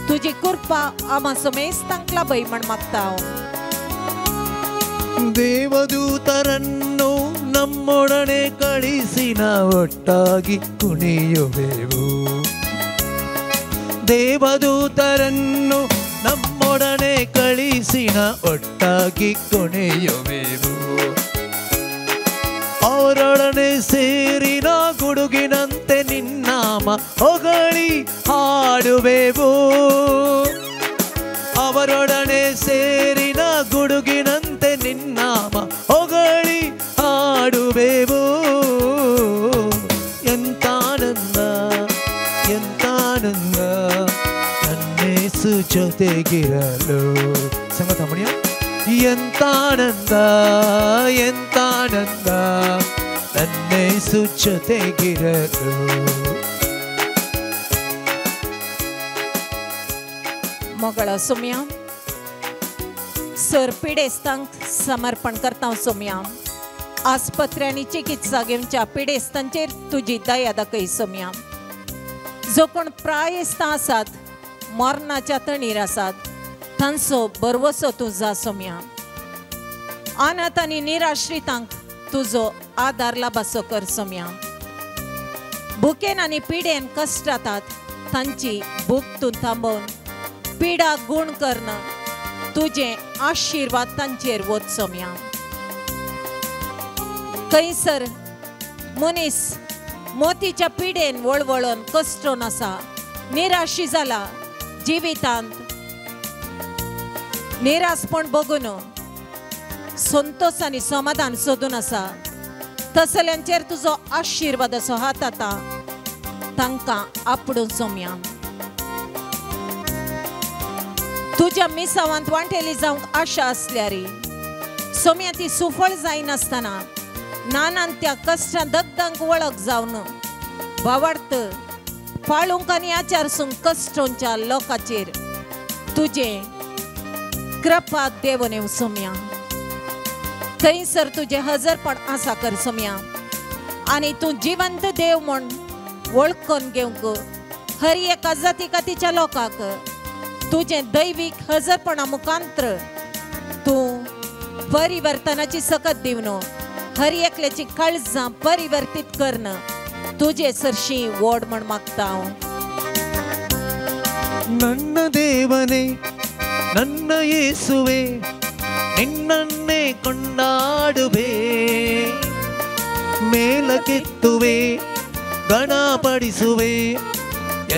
तुजी कृपा आमा समेस्तांक लाभय म्हण मागता ದೇವದೂತರನ್ನು ನಮ್ಮೊಡನೆ ಕಳಿಸಿ ಒಟ್ಟಾಗಿ ಕುಣಿಯುವೆವು. ದೇವದೂತರನ್ನು ನಮ್ಮೊಡನೆ ಕಳಿಸಿ ಒಟ್ಟಾಗಿ ಕುಣಿಯುವೆವು. ಅವರೊಡನೆ ಸೇರಿನ ಗುಡುಗಿನಂತೆ ನಿನ್ನಾಮ ಹೊಗಳಿ ಹಾಡುವೆವು. ಅವರೊಡನೆ ಸೇರಿನ ಗುಡುಗಿನಂತೆ ನಿನ್ನಾಮ ಹೊಗಳಿ ಹಾಡುವೆವು. ಎಂತಾನಂದ ಎಂತಾನಂದ ನನ್ನೇಸು ಜೊತೆಗಿರಲು. ಸಂಗತ ಮಣಿಯ ಎಂತಾನಂದ ಎಂತಾನಂದ ನನ್ನೇಸು ಜೊತೆಗಿರಲು. मोगळा सोम्या सर पिडेस्तांक समर्पण करता. सोम्या आस्पत्री आनी चिकित्सा घेवच्या पिडेस्तांचेर तुजी दया दाखय. सोम्या जो कोण प्रायेस्त आसात, मरणाच्या तणीर आसात, तांचो बरवसो तूं जा. सोम्या अनाथ आनी निराश्रितांक तुजो आदार लाभासो कर. सोम्या भुकेन आनी पिडेन कश्टातात, तांची भूक तूं थांबोवन पिडा गुण करण तुझे आशीर्वाद तांचेर वच. सोम्या कैसर मनीस मोतीच्या पिडेन वळवळून कश्टून आसा, निराशी जाला, जिवितांत निरासपण बघून संतोष आनी समाधान सोदून आसा, तसल्यांचेर तुजो आशीर्वाद असो हात आता तांकां आपडून. सोम्या तुझ्या मिसावांत वांटेली जावंक आशा असल्यार सोम्या ती सुफळ जायनासतना नानान त्या कश्टां दगदांक वळख जावन भावार्थ पाळूंक आनी आचारसूंक कश्टोंच्या लोकांचेर तुझे कृपा देवून येवं. सोम्या थंयसर तुझे हजरपण आसा कर. सोम्या आनी तूं जिवंत देव म्हूण वळखून घेवंक हर एका जाती कातीच्या लोकांक तुझे दैविक हजरपणा मुखांतर तूं परिवर्तनाची सकत दिवन हर एकल्याची काळजां परिवर्तीत करण तुझे सरशी वोड म्हण मागता. ನನ್ನ ದೇವನೇ ನನ್ನ ಯೇಸುವೆ ನಿನ್ನನ್ನೇ ಕೊಂಡಾಡುವೆ, ಮೇಲಕ್ಕೆತ್ತುವೆ ಗಣಪಡಿಸುವೆ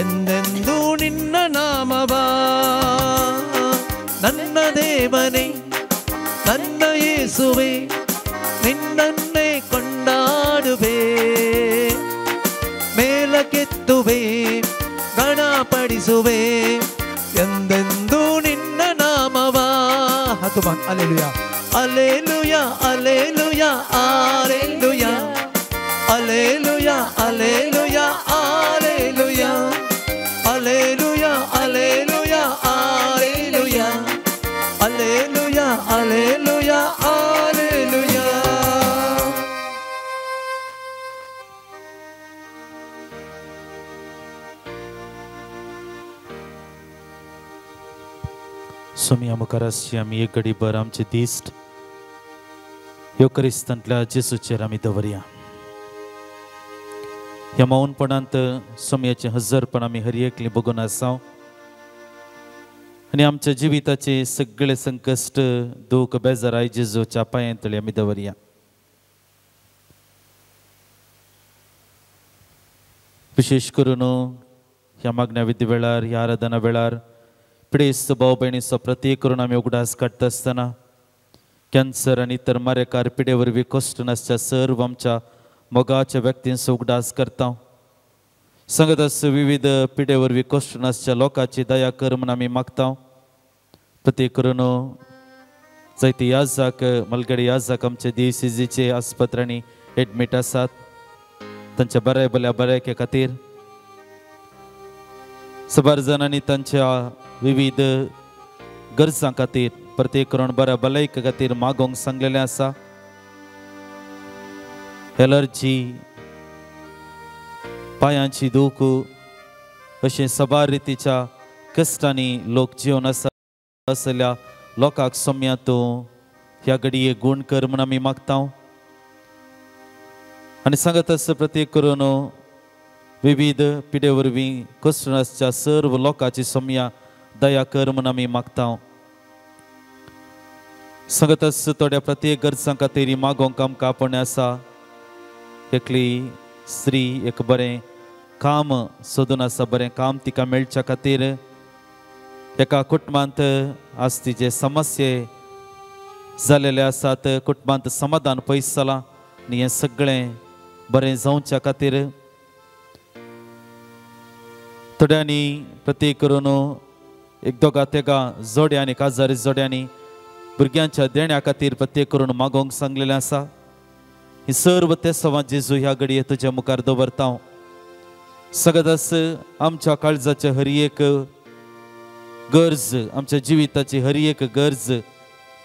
ಎಂದೆಂದೂ ನಿನ್ನ ನಾಮವ. ನನ್ನ ದೇವನೇ ನನ್ನ ಯೇಸುವೆ ನಿನ್ನನ್ನೇ ಕೊಂಡಾಡುವೆ, ಮೇಲಕ್ಕೆತ್ತುವೆ ಗಣಪಡಿಸುವೆ ಎಂದೆಂದೂ ನಿನ್ನ ನಾಮವ. ಹತುಮಾನ್ alleluia alleluia alleluia alleluia alleluia alleluia alleluia alleluia alleluia alleluia alleluia alleluia alleluia. सोम्या मुखार आमी एक घडीभर आमचे दिश्ट योकरिस्तांतल्या जेसूचेर आमी दवरया. ह्या मौनपणांत सोम्याचे हजरपण आमी हर एकली बघून आसाव आनी आमच्या जिविताचे सगळे संकश्ट दूख बेजाराय जेजूच्या पांयातळी आमी दवरया. विशेष करून ह्या मागण्या विधी वेळार ह्या आराधना वेळार पिडेस्त भाव भयणीचो प्रत्येक करून आमी उगडास काडटा आसतना कॅन्सर आनी इतर मारेकार पिडे वरवीं कश्ट नासच्या सर्व आमच्या मोगाच्या व्यक्तींचो उगडास करता. संगत विविध पिडे वरवीं कश्ट नासच्या लोकांची दया कर म्हूण आमी मागता. प्रत्येक करून जायते याजाक मलगडे याजाक आमचे DCGचे आस्पत्रांनी एडमीट आसात, तांच्या बऱ्याके खातीर सबार जाणांनी तांच्या विविध गरजां खातीर प्रत्येक करून बऱ्या भलायके खातीर मागोवंक सांगलेलें आसा. एलर्जी, पांयांची दूख अशें सबार रितीच्या कश्टांनी लोक जिवन आसा असल्या लोकांक सोम्या तूं ह्या घडये गुण कर म्हूण आमी मागता आनी सांगत आसा प्रत्येक करून विविध पिढे वरवीं कोस्टनाच्या सर्व लोकांची सोम्या दया कर म्हूण आमी मागता सांगत आसा थोड्या प्रत्येक गरजां खातीर मागोवंक आमकां आपण आसा एकली स्त्री एक बरें काम सोदून आसा बरें काम तिका मेळच्या खातीर एका कुटुंबांत आज तिचे समस्ये जालेले आसात कुटुंबांत समाधान पयस जालां आनी हें सगळें बरें जावच्या खातीर थोड्यांनी प्रत्येक करून एक दोगा तेगा जोड्यांनी काजारी जोड्यांनी भुरग्यांच्या देण्या खातीर प्रत्येक करून मागोवंक सांगलेलें आसा ही सर्व ते सवां जेजू ह्या घडये तुज्या मुखार दवरता सगळ्यास आमच्या काळजाचे हर एक गरज आमच्या जिविताची हर एक गरज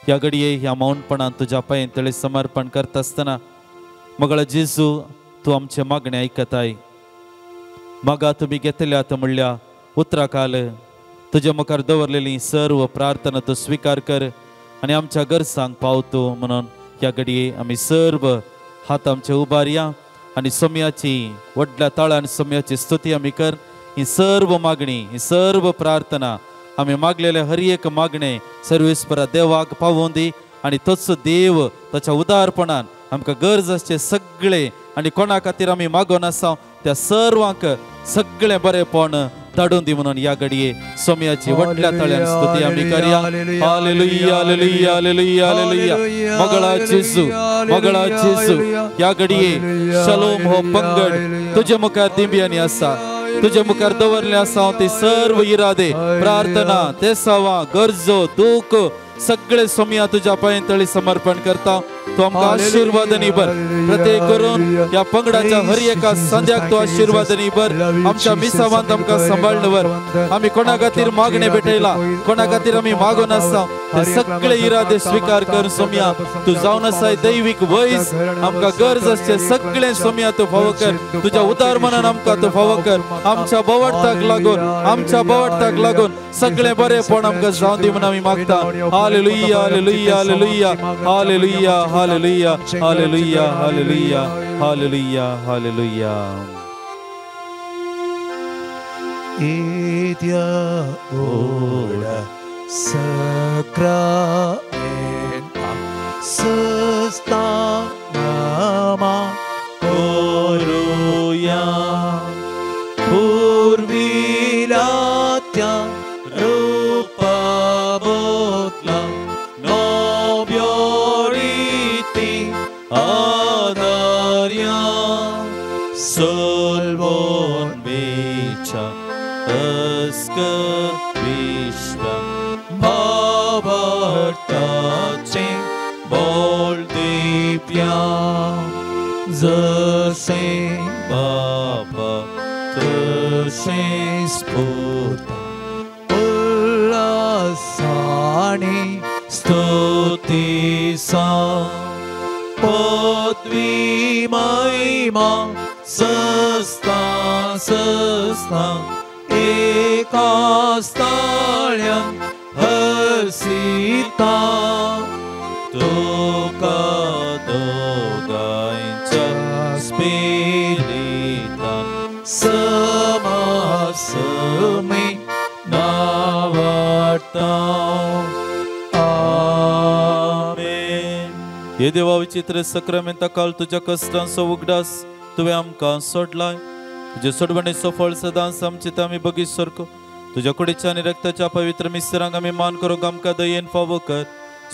ह्या घडये ह्या मौनपणान तुज्या पांय तळे समर्पण करता आसतना मगळा जेजू तूं आमचे मागणे आयकताय मागा तुमी घेतल्यात म्हणल्या उतराकाल तुज्या मुखार दवरलेली सर्व प्रार्थना तूं स्वीकार कर आनी आमच्या गरजांक पावतो म्हणून ह्या घडये आमी सर्व हात आमचे उबारया आनी सोम्याची व्हडल्या ताळान सोम्याची स्तुती आमी कर ही सर्व मागणी ही सर्व प्रार्थना आमी मागलेले हर एक मागणे सर्वेस्परा देवाक पावोवन दी आनी तोच देव ताच्या उदारपणान आमकां गरज आसचे सगळे आनी कोणा खातीर आमी मागोन आसा त्या सर्वांक सगळें बरेंपण धाडून दी म्हणून ह्या घडये सोम्याची व्हडल्या ताळ्यान स्तुती आमी करया हालेलुया हालेलुया हालेलुया हालेलुया मगळा जेजू ह्या घडये शलोम हो पंगड तुजे मुखार दिंब्यांनी आसा तुजे मुखार दवरले आसा ते सर्व इरादे प्रार्थना ते सवा गरजो दूख सगळे सोम्या तुज्या पांय तळी समर्पण करता तू आमकां आशीर्वादांनी भर प्रत्येक करून ह्या पंगडाच्या हर एका संध्याक तू आशीर्वादांनी भर आमच्या मिसावांत आमकां सांबाळन भर आमी कोणा खातीर मागणे भेटयला कोणा खातीर आमी मागोन आसा ते सगळे इरादे स्वीकार कर सोम्या तू जावन आसाय दैवीक वैस आमकां गरज आसचे सगळे सोम्या तू फावो कर तुज्या उदार मनान आमकां तू फावो कर आमच्या बवडताक लागून सगळे बरेपण आमकां जावन दी म्हणून आमी मागता hallelujah hallelujah hallelujah hallelujah hallelujah hallelujah hallelujah hallelujah hallelujah Idia ora sacramenta sesta nama Oruya purvilatya rupa botla nobioriti adarya Solvon Becha Askar Vishwa Bhavartache Boldipya Zase Baba Tse Sputa Ullasani Stutisa Podvi Maima Sasta Sasta Ekastalyan Hasita Tuka Dogaincha Spiritan Samasami Navarta Amen. हे देवा विचित्र सक्रामेंता काल तुझ्या कष्टांचो उगडास तुवें आमकां सोडलाय तुजे सोडवणेचो फळ सदांच आमचे आमी बगीत सारको तुज्या कुडीच्या आनी रक्ताच्या पवित्र मिस्त्रांक आमी मान करूंक आमकां दयेन फावो कर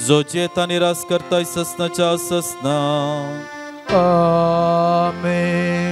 जो जेता निराश करताय ससनाच्या ससना Amen.